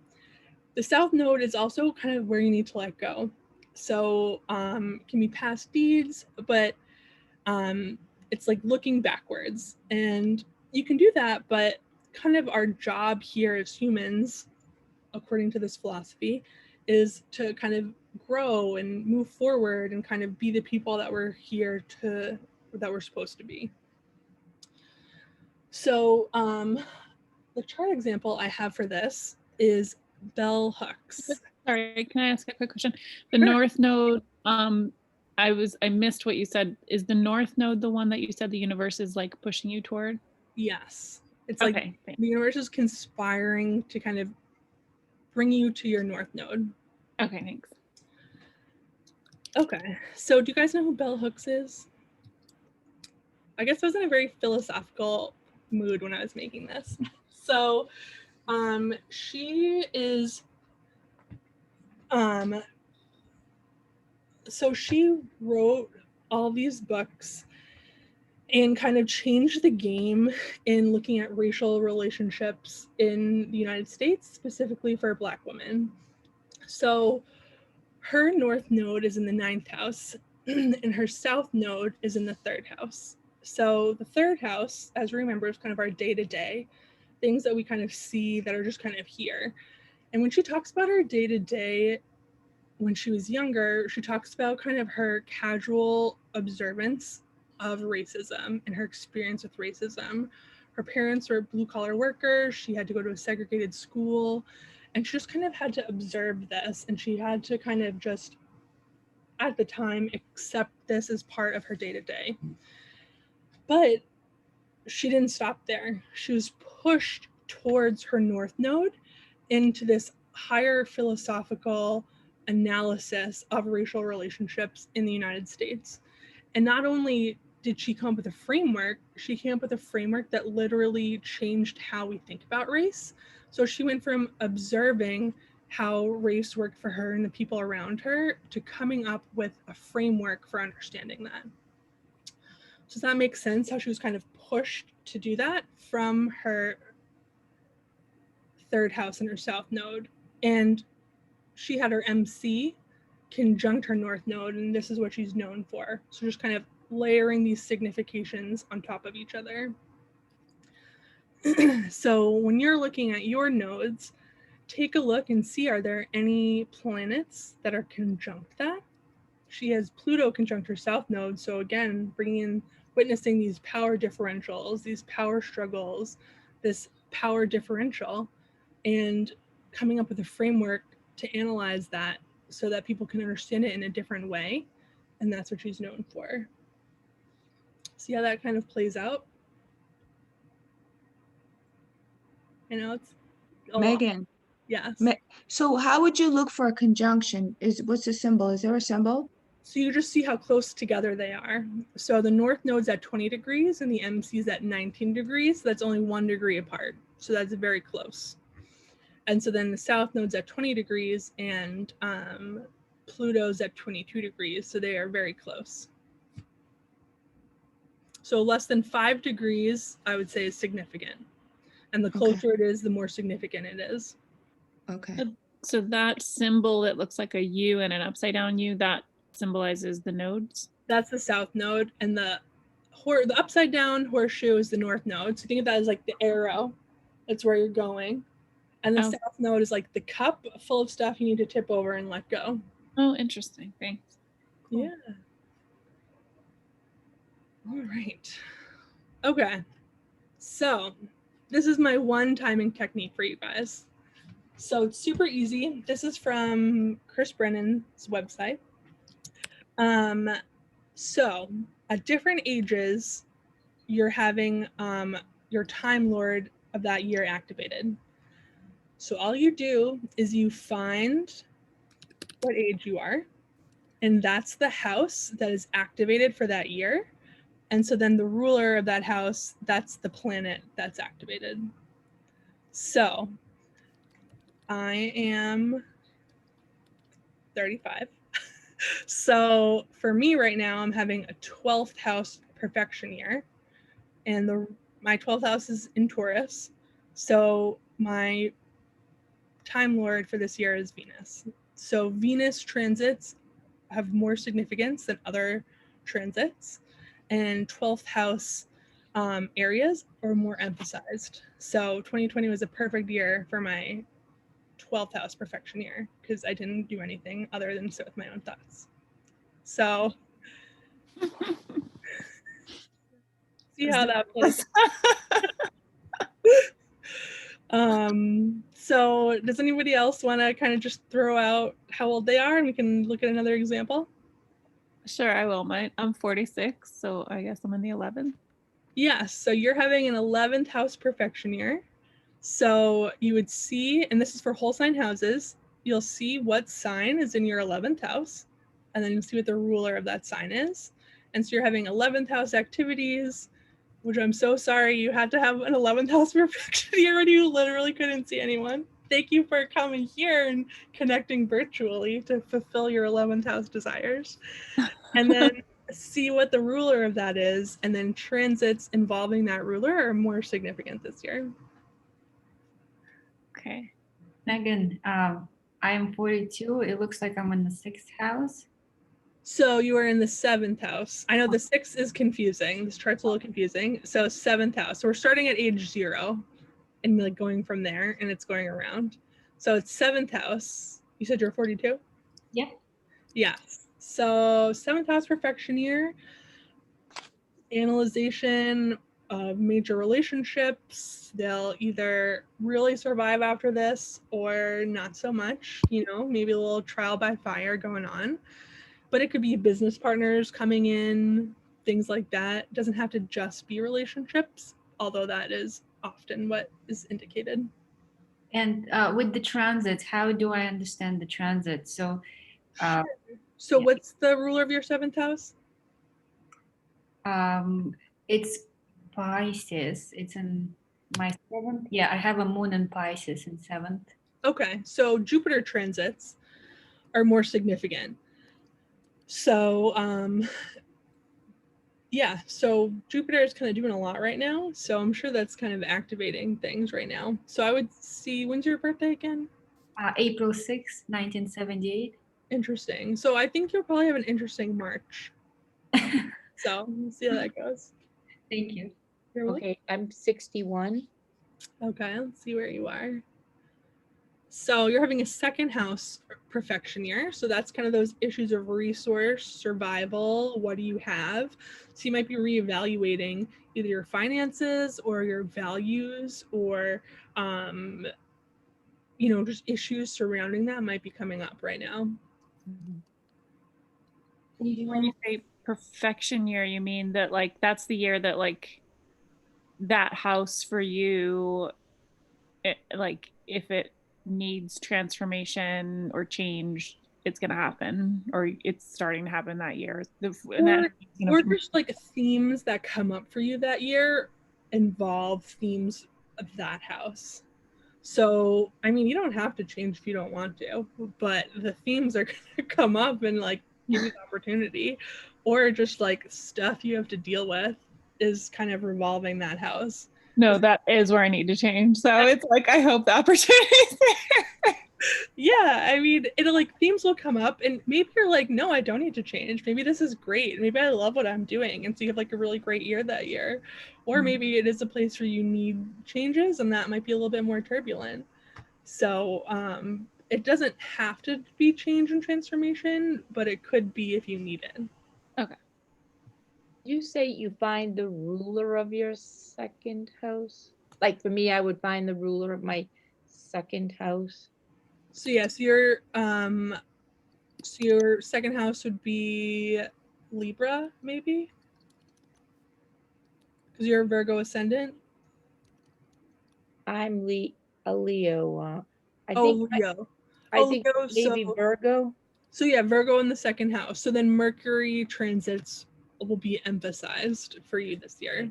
The south node is also kind of where you need to let go. So it can be past deeds, but it's like looking backwards. And you can do that, but kind of our job here as humans, according to this philosophy, is to kind of grow and move forward and kind of be the people that we're here to, that we're supposed to be. So the chart example I have for this is bell hooks. Sorry, can I ask a quick question? The Sure. north node, I missed what you said. Is the north node the one that you said the universe is like pushing you toward? Yes. It's like Okay, thanks. the universe is conspiring to kind of bring you to your north node. Okay, thanks. Okay, so do you guys know who bell hooks is? I guess I was in a very philosophical mood when I was making this. So she is so she wrote all these books and kind of changed the game in looking at racial relationships in the United States, specifically for Black women. So her north node is in the 9th house and her south node is in the 3rd house. So the 3rd house, as we remember, is kind of our day-to-day, things that we kind of see that are just kind of here. And when she talks about her day-to-day, when she was younger, she talks about kind of her casual observance of racism and her experience with racism. Her parents were blue-collar workers. She had to go to a segregated school, and she just kind of had to observe this, and she had to kind of just, at the time, accept this as part of her day-to-day. But she didn't stop there. She was pushed towards her North Node into this higher philosophical analysis of racial relationships in the United States. And not only did she come up with a framework, she came up with a framework that literally changed how we think about race. So she went from observing how race worked for her and the people around her to coming up with a framework for understanding that. Does that make sense, how she was kind of pushed to do that from her third house in her South Node? And she had her MC conjunct her North Node, and this is what she's known for. So just kind of layering these significations on top of each other. So when you're looking at your nodes, take a look and see, are there any planets that are conjunct that? She has Pluto conjunct her South Node. So again, witnessing these power differentials, these power struggles, this power differential, and coming up with a framework to analyze that so that people can understand it in a different way. And that's what she's known for. See how that kind of plays out? I know it's a lot. Megan, Yes. so how would you look for a conjunction? What's the symbol? Is there a symbol? So you just see how close together they are. So the North Node's at 20 degrees and the MC's at 19 degrees. So that's only 1 degree apart. So that's very close. And so then the South Node's at 20 degrees and Pluto's at 22 degrees. So they are very close. So less than 5 degrees, I would say, is significant. And the closer it is, the more significant it is. Okay. So that symbol that looks like a U and an upside down U, that symbolizes the nodes? That's the South Node, and the upside down horseshoe is the North Node. So think of that as like the arrow. That's where you're going. And the South Node is like the cup full of stuff you need to tip over and let go. Oh, interesting. Thanks. Cool. Yeah. All right. Okay. So this is my one timing technique for you guys. So it's super easy. This is from Chris Brennan's website. So at different ages, you're having your Time Lord of that year activated. So all you do is you find what age you are, and that's the house that is activated for that year. And so then the ruler of that house, that's the planet that's activated. So I am 35. So for me right now, I'm having a 12th house perfection year, and my 12th house is in Taurus. So my Time Lord for this year is Venus. So Venus transits have more significance than other transits, and 12th house areas are more emphasized. So 2020 was a perfect year for my 12th house perfection year because I didn't do anything other than sit with my own thoughts. So see how that plays. So does anybody else want to kind of just throw out how old they are and we can look at another example? Sure, I will. I'm 46, so I guess I'm in the 11th. Yes, so you're having an 11th house perfection year. So you would see, and this is for whole sign houses, you'll see what sign is in your 11th house, and then you'll see what the ruler of that sign is. And so you're having 11th house activities, which I'm so sorry you had to have an 11th house perfection year and you literally couldn't see anyone. Thank you for coming here and connecting virtually to fulfill your 11th house desires. And then see what the ruler of that is, and then transits involving that ruler are more significant this year. Okay. Megan, I am 42. It looks like I'm in the 6th house. So you are in the 7th house. I know the 6th is confusing. This chart's a little confusing. So 7th house. So we're starting at age 0 and like going from there, and it's going around. So it's 7th house. You said you're 42? Yep. Yes. So 7th house perfection year, analyzation of major relationships. They'll either really survive after this or not so much, you know, maybe a little trial by fire going on. But it could be business partners coming in, things like that. It doesn't have to just be relationships, although that is often what is indicated. And with the transits, how do I understand the transit? So, Sure. So yeah. what's the ruler of your 7th house? It's Pisces. It's in my 7th. Yeah, I have a moon in Pisces in 7th. Okay, so Jupiter transits are more significant. So yeah, so Jupiter is kind of doing a lot right now. So I'm sure that's kind of activating things right now. So I would see, when's your birthday again? April 6th, 1978. Interesting. So I think you'll probably have an interesting March. So we'll see how that goes. Thank you. You're welcome. Okay, I'm 61. Okay, let's see where you are. So you're having a 2nd house perfection year. So that's kind of those issues of resource, survival, what do you have? So you might be reevaluating either your finances or your values or, just issues surrounding that might be coming up right now. Can you do When one you say perfection year, you mean that like that's the year that like that house for you, like if it needs transformation or change, it's gonna happen, or it's starting to happen that year. Or just like themes that come up for you that year involve themes of that house. So, I mean, you don't have to change if you don't want to, but the themes are going to come up and like give you the opportunity, or just like stuff you have to deal with is kind of revolving that house. No, that is where I need to change. So it's like I hope the opportunity is there. Yeah, I mean, it'll like themes will come up, and maybe you're like, no, I don't need to change. Maybe this is great. Maybe I love what I'm doing, and so you have like a really great year that year. Or maybe it is a place where you need changes, and that might be a little bit more turbulent. So it doesn't have to be change and transformation, but it could be if you need it. Okay. You say you find the ruler of your 2nd house? Like for me, I would find the ruler of my 2nd house. So yes, your 2nd house would be Libra, maybe, because you're a Virgo ascendant. I'm a Leo. I Leo. think Leo, maybe Virgo. So yeah, Virgo in the 2nd house. So then Mercury transits will be emphasized for you this year.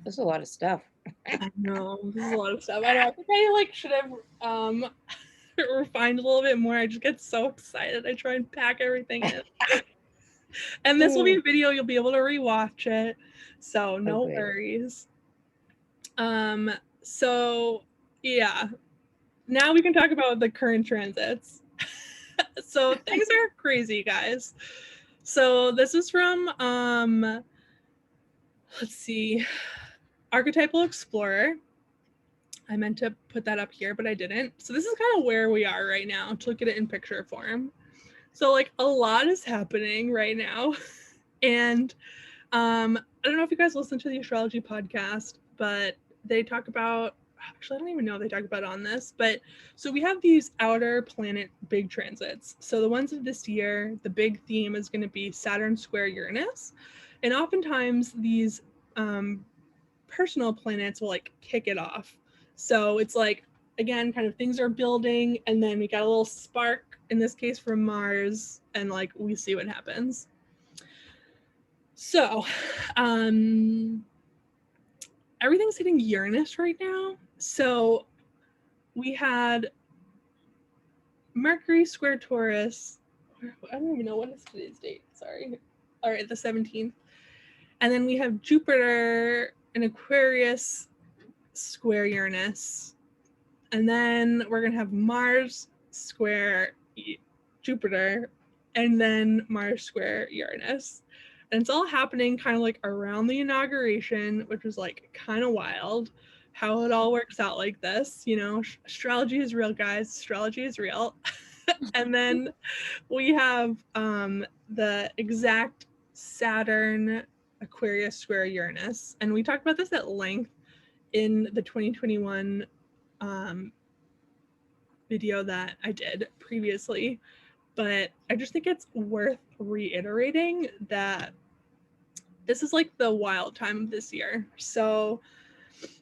There's a lot of stuff. I know, this is a lot of stuff. I know. I think I like should have refined a little bit more. I just get so excited. I try and pack everything in. And this will be a video, you'll be able to rewatch it. So no worries. So yeah. Now we can talk about the current transits. So things are crazy, guys. So this is from let's see, Archetypal Explorer. I meant to put that up here, but I didn't. So this is kind of where we are right now, to look at it in picture form. So like a lot is happening right now. And I don't know if you guys listen to the astrology podcast, but they talk about, actually, I don't even know if they talk about on this, but so we have these outer planet big transits. So the ones of this year, the big theme is going to be Saturn square Uranus. And oftentimes these personal planets will like kick it off. So it's like, again, kind of things are building, and then we got a little spark, in this case from Mars, and like we see what happens. So everything's hitting Uranus right now. So we had Mercury square Taurus. I don't even know what is today's date. Sorry. All right, the 17th. And then we have Jupiter in Aquarius square Uranus. And then we're going to have Mars square Jupiter, and then Mars square Uranus. And it's all happening kind of like around the inauguration, which was like kind of wild how it all works out like this. You know, astrology is real, guys. Astrology is real. And then we have the exact Saturn Aquarius square Uranus. And we talked about this at length in the 2021 video that I did previously. but I just think it's worth reiterating that this is like the wild time of this year. So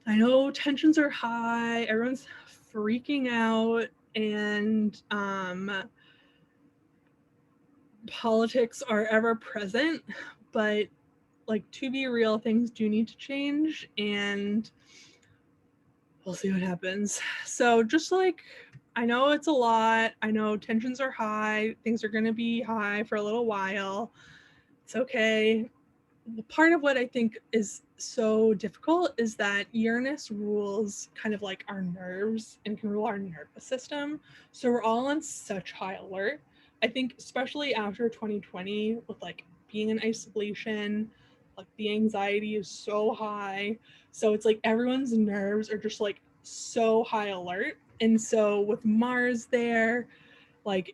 I know tensions are high, everyone's freaking out, and politics are ever present, but like, to be real, things do need to change, and we'll see what happens. So just like, I know it's a lot, I know tensions are high, things are going to be high for a little while. It's okay. Part of what I think is so difficult is that Uranus rules kind of like our nerves and can rule our nervous system. So we're all on such high alert. I think especially after 2020 with like being in isolation, like the anxiety is so high. So it's like everyone's nerves are just like so high alert. And so with Mars there, like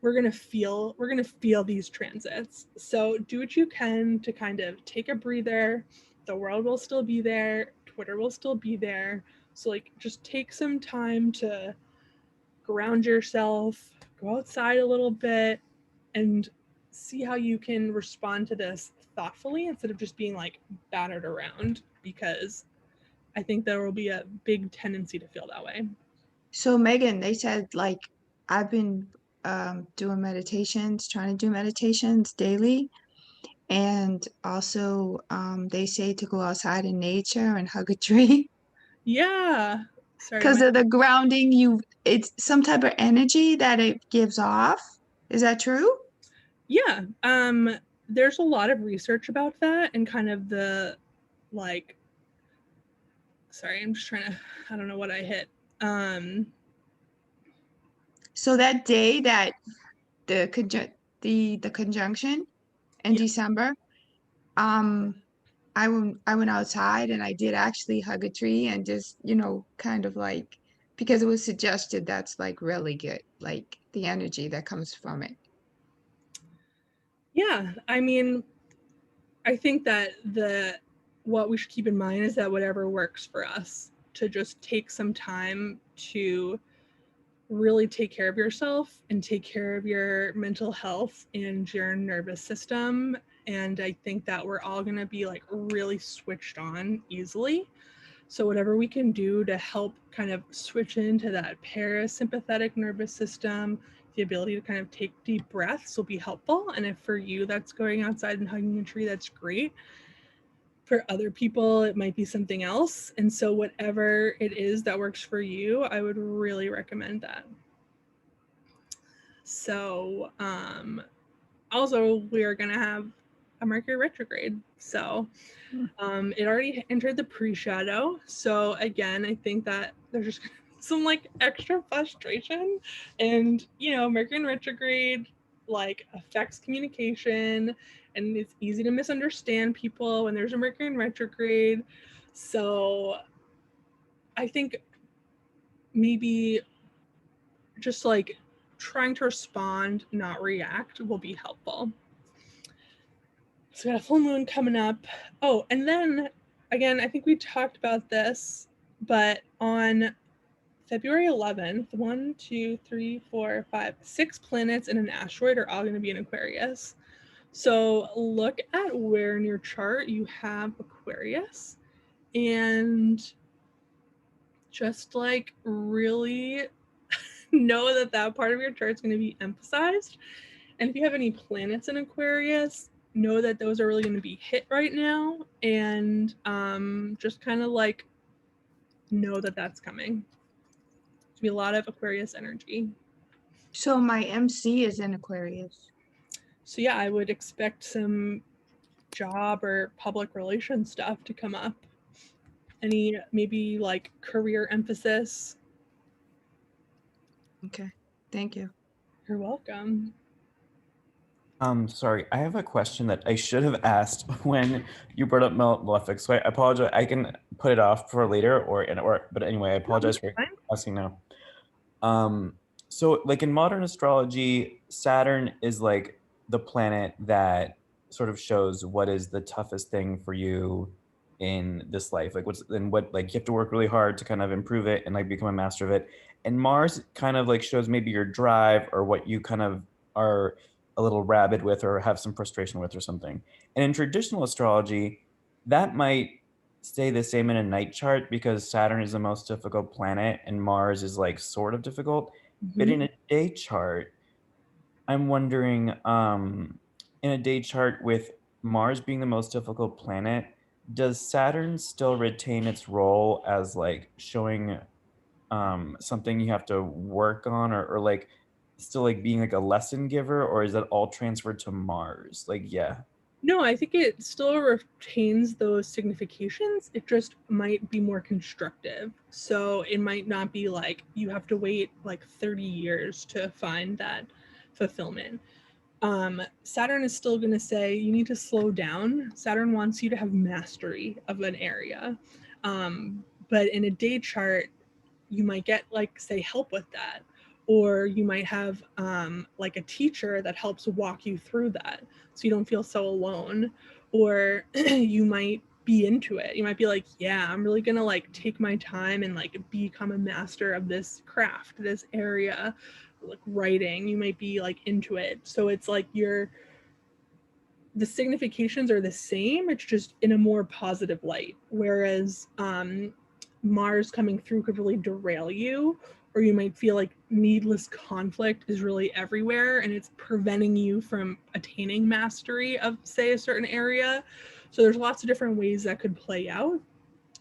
we're gonna feel these transits. So do what you can to kind of take a breather. The world will still be there, Twitter will still be there. So like just take some time to ground yourself, go outside a little bit, and see how you can respond to this thoughtfully instead of just being like battered around, because I think there will be a big tendency to feel that way. So Megan, they said like I've been doing meditations, trying to do meditations daily. And also they say to go outside in nature and hug a tree Yeah. Sorry, because of the grounding it's some type of energy that it gives off. Is that true? Yeah. There's a lot of research about that and kind of the like, sorry, I'm just trying to, I don't know what I hit. So that day that the conjunction in December, I went outside and I did actually hug a tree and just, kind of like, because it was suggested that's like really good, like the energy that comes from it. Yeah, I mean, I think that what we should keep in mind is that whatever works for us, to just take some time to really take care of yourself and take care of your mental health and your nervous system. And I think that we're all going to be like really switched on easily. So whatever we can do to help kind of switch into that parasympathetic nervous system, the ability to kind of take deep breaths will be helpful. And if for you that's going outside and hugging a tree, that's great. For other people, it might be something else. And so whatever it is that works for you, I would really recommend that. So also we are going to have a Mercury retrograde. So it already entered the pre-shadow. So again, I think that there's just some like extra frustration, and Mercury in retrograde like affects communication, and it's easy to misunderstand people when there's a Mercury in retrograde. So I think maybe just like trying to respond, not react, will be helpful. So we got a full moon coming up. Oh, and then again, I think we talked about this, but on February 11th, 1, 2, 3, 4, 5, 6 planets and an asteroid are all going to be in Aquarius. So look at where in your chart you have Aquarius and just like really know that that part of your chart is going to be emphasized. And if you have any planets in Aquarius, know that those are really going to be hit right now, and just kind of like know that that's coming. There's be a lot of Aquarius energy. So my MC is in Aquarius. So yeah, I would expect some job or public relations stuff to come up. Any maybe like career emphasis. Okay, thank you. You're welcome. Sorry, I have a question that I should have asked when you brought up malefic. So I apologize. I can put it off for later, but anyway, I apologize for asking now. So like in modern astrology, Saturn is like the planet that sort of shows what is the toughest thing for you in this life, like what like you have to work really hard to kind of improve it and like become a master of it. And Mars kind of like shows maybe your drive or what you kind of are a little rabid with or have some frustration with or something. And in traditional astrology, that might stay the same in a night chart because Saturn is the most difficult planet and Mars is like sort of difficult. But in a day chart, I'm wondering, in a day chart with Mars being the most difficult planet, does Saturn still retain its role as like showing something you have to work on or like still like being like a lesson giver, or is that all transferred to Mars? Like, yeah. No, I think it still retains those significations. It just might be more constructive. So it might not be like you have to wait like 30 years to find that fulfillment. Saturn is still going to say you need to slow down. Saturn wants you to have mastery of an area. But in a day chart, you might get like, say, help with that. Or you might have like a teacher that helps walk you through that so you don't feel so alone. Or you might be into it. You might be like, yeah, I'm really gonna like take my time and like become a master of this craft, this area, like writing. You might be like into it. So it's like the significations are the same, it's just in a more positive light. Whereas Mars coming through could really derail you, or you might feel like needless conflict is really everywhere and it's preventing you from attaining mastery of, say, a certain area. So there's lots of different ways that could play out.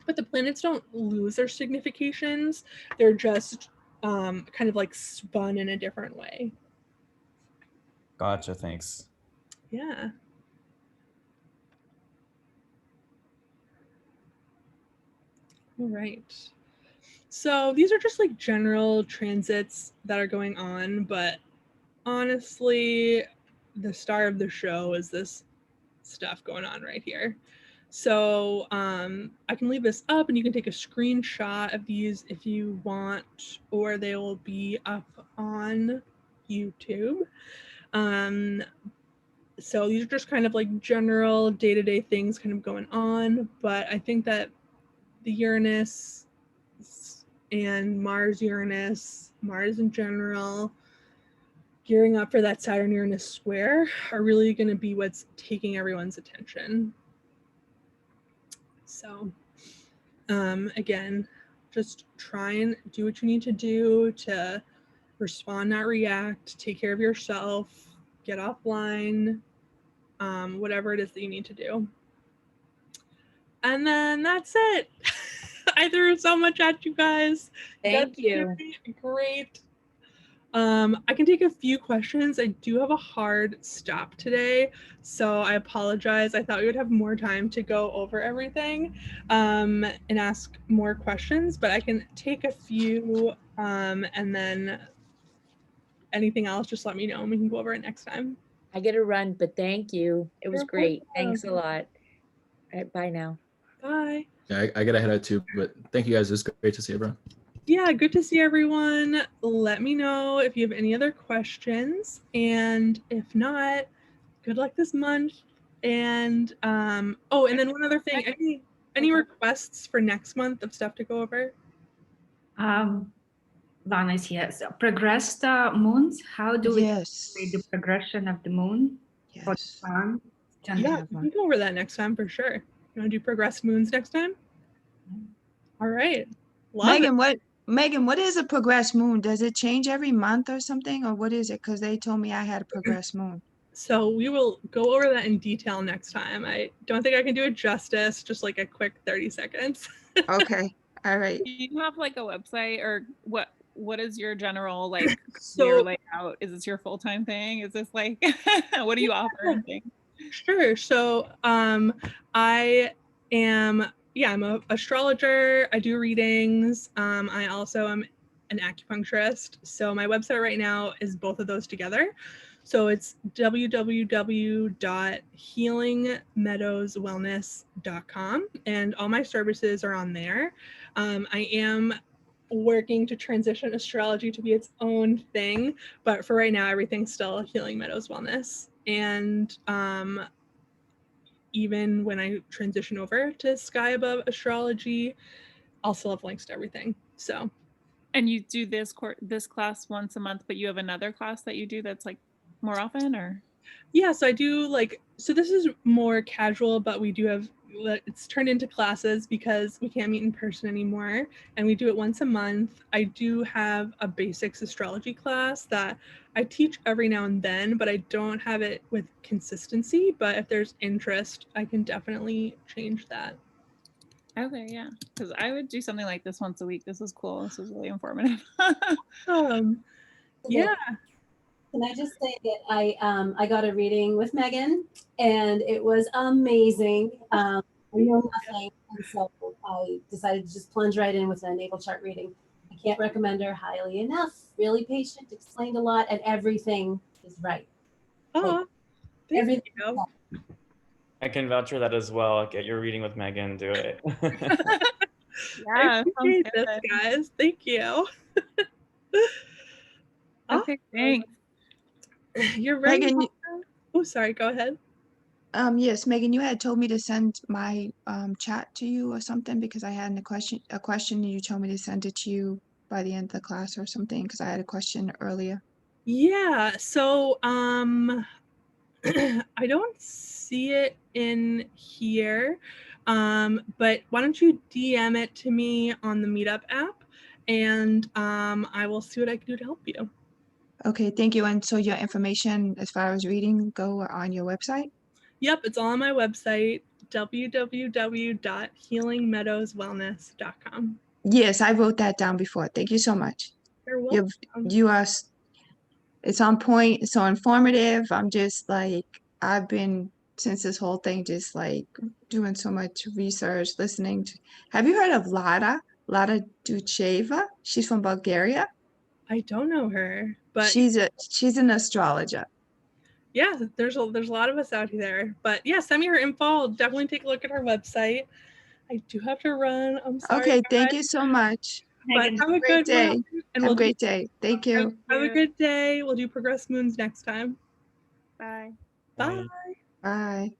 But the planets don't lose their significations. They're just kind of like spun in a different way. Gotcha, thanks. Yeah. All right. So these are just like general transits that are going on, but honestly, the star of the show is this stuff going on right here. So I can leave this up and you can take a screenshot of these if you want, or they will be up on YouTube. So these are just kind of like general day-to-day things kind of going on, but I think that the Uranus and Mars-Uranus, Mars in general, gearing up for that Saturn-Uranus square are really going to be what's taking everyone's attention. So again, just try and do what you need to do to respond, not react, take care of yourself, get offline, whatever it is that you need to do. And then that's it. I threw so much at you guys. Thank you. Great. I can take a few questions. I do have a hard stop today, so I apologize. I thought we would have more time to go over everything and ask more questions, but I can take a few and then anything else, just let me know and we can go over it next time. I get to run, but thank you. It was You're great. welcome. Thanks a lot. All right, bye now. Bye. Yeah, I gotta head out too, but thank you guys. It's great to see everyone. Yeah, good to see everyone. Let me know if you have any other questions, and if not, good luck this month. And oh, and then one other thing, any requests for next month of stuff to go over? Lana is here. So progressed moons, how do we Yes. calculate the progression of the moon for the Yes. sun? Don't Yeah, have we one. can go over that next time for sure. You want to do progressed moons next time? All right. Love it. Megan, what is a progressed moon? Does it change every month or something, or what is it? Because they told me I had a progressed moon. So we will go over that in detail next time. I don't think I can do it justice, just like a quick 30 seconds. Okay. All right. Do you have like a website, or what is your general like So- career layout? Is this your full-time thing? Is this like what do you offer and things? Sure. So I am, I'm an astrologer. I do readings. I also am an acupuncturist. So my website right now is both of those together. So it's www.healingmeadowswellness.com, and all my services are on there. I am working to transition astrology to be its own thing, but for right now, everything's still Healing Meadows Wellness. And even when I transition over to Sky Above Astrology, I'll still have links to everything. So, And you do this class once a month, but you have another class that you do that's like more often, or? Yeah, so I do so this is more casual, but we do have, it's turned into classes because we can't meet in person anymore, and we do it once a month. I do have a basics astrology class that I teach every now and then, but I don't have it with consistency. But if there's interest, I can definitely change that. Okay, yeah, because I would do something like this once a week. This was cool. This was really informative. Yeah. Can I just say that I got a reading with Megan, and it was amazing. I know nothing, and so I decided to just plunge right in with a natal chart reading. I can't recommend her highly enough. Really patient, explained a lot, and everything is right. Oh, thank everything. you. I can vouch for that as well. Get your reading with Megan. Do it. I appreciate this, guys. Thank you. Okay, thanks. You're very Megan, welcome. Oh, sorry. Go ahead. Yes, Megan, you had told me to send my chat to you or something because I had a question and you told me to send it to you by the end of the class or something because I had a question earlier. Yeah, so I don't see it in here, but why don't you DM it to me on the Meetup app, and I will see what I can do to help you. Okay, thank you. And so your information as far as reading go on your website? Yep, it's all on my website, www.healingmeadowswellness.com. Yes, I wrote that down before. Thank you so much. You're welcome. It's on point, it's so informative. I'm just like, I've been since this whole thing, just like doing so much research, listening to. Have you heard of Lada Ducheva? She's from Bulgaria. I don't know her, but she's an astrologer. Yeah, there's a lot of us out there. But yeah, send me her info. I'll definitely take a look at her website. I do have to run. I'm sorry. Okay, guys. thank you so much. But have a great good day. one. And Have a great day. Thank you. Have a good day. We'll do progress moons next time. Bye. Bye. Bye.